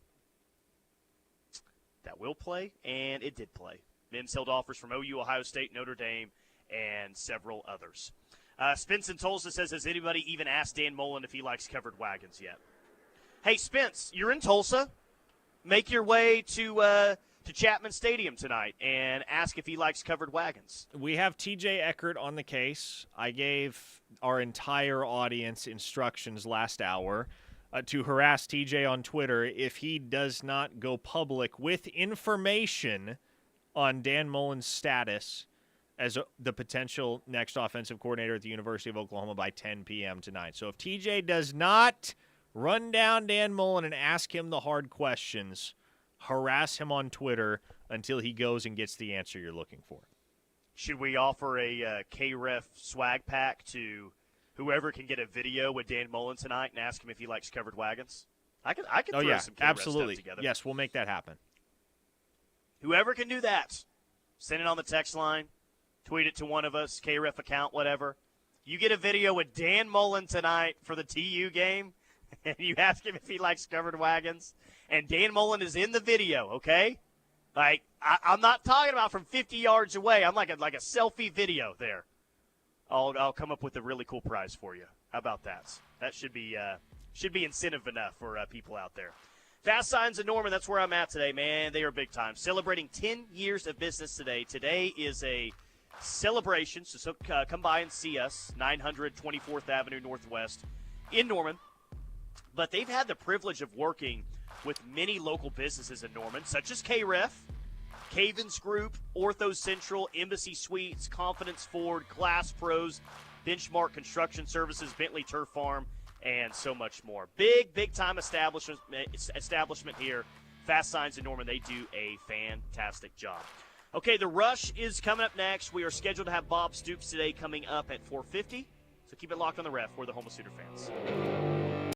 [SPEAKER 9] That will play, and it did play. Mims held offers from OU, Ohio State, Notre Dame, and several others. Spence in Tulsa says, has anybody even asked Dan Mullen if he likes covered wagons yet? Hey, Spence, you're in Tulsa. Make your way to Chapman Stadium tonight and ask if he likes covered wagons.
[SPEAKER 10] We have TJ Eckert on the case. I gave our entire audience instructions last hour to harass TJ on Twitter if he does not go public with information on Dan Mullen's status as the potential next offensive coordinator at the University of Oklahoma by 10 p.m. tonight. So if TJ does not run down Dan Mullen and ask him the hard questions, harass him on Twitter until he goes and gets the answer you're looking for.
[SPEAKER 9] Should we offer a KREF swag pack to whoever can get a video with Dan Mullen tonight and ask him if he likes covered wagons? I can throw some KREF
[SPEAKER 10] absolutely.
[SPEAKER 9] stuff together.
[SPEAKER 10] Yes, we'll make that happen.
[SPEAKER 9] Whoever can do that, send it on the text line, tweet it to one of us, KREF account, whatever. You get a video with Dan Mullen tonight for the TU game, and you ask him if he likes covered wagons, and Dan Mullen is in the video, okay? Like, I'm not talking about from 50 yards away. I'm like a selfie video there. I'll come up with a really cool prize for you. How about that? That should be incentive enough for people out there. Fast Signs in Norman, that's where I'm at today, man. They are big time. Celebrating 10 years of business today. Today is a celebration, so come by and see us, 900 24th Avenue Northwest in Norman. But they've had the privilege of working with many local businesses in Norman, such as KREF, Cavens Group, Ortho Central, Embassy Suites, Confidence Ford, Glass Pros, Benchmark Construction Services, Bentley Turf Farm, and so much more. Big time establishment here. Fast Signs in Norman, they do a fantastic job. Okay, the Rush is coming up next. We are scheduled to have Bob Stoops today coming up at 4:50. So keep it locked on the Ref. We're the home of Sooner fans.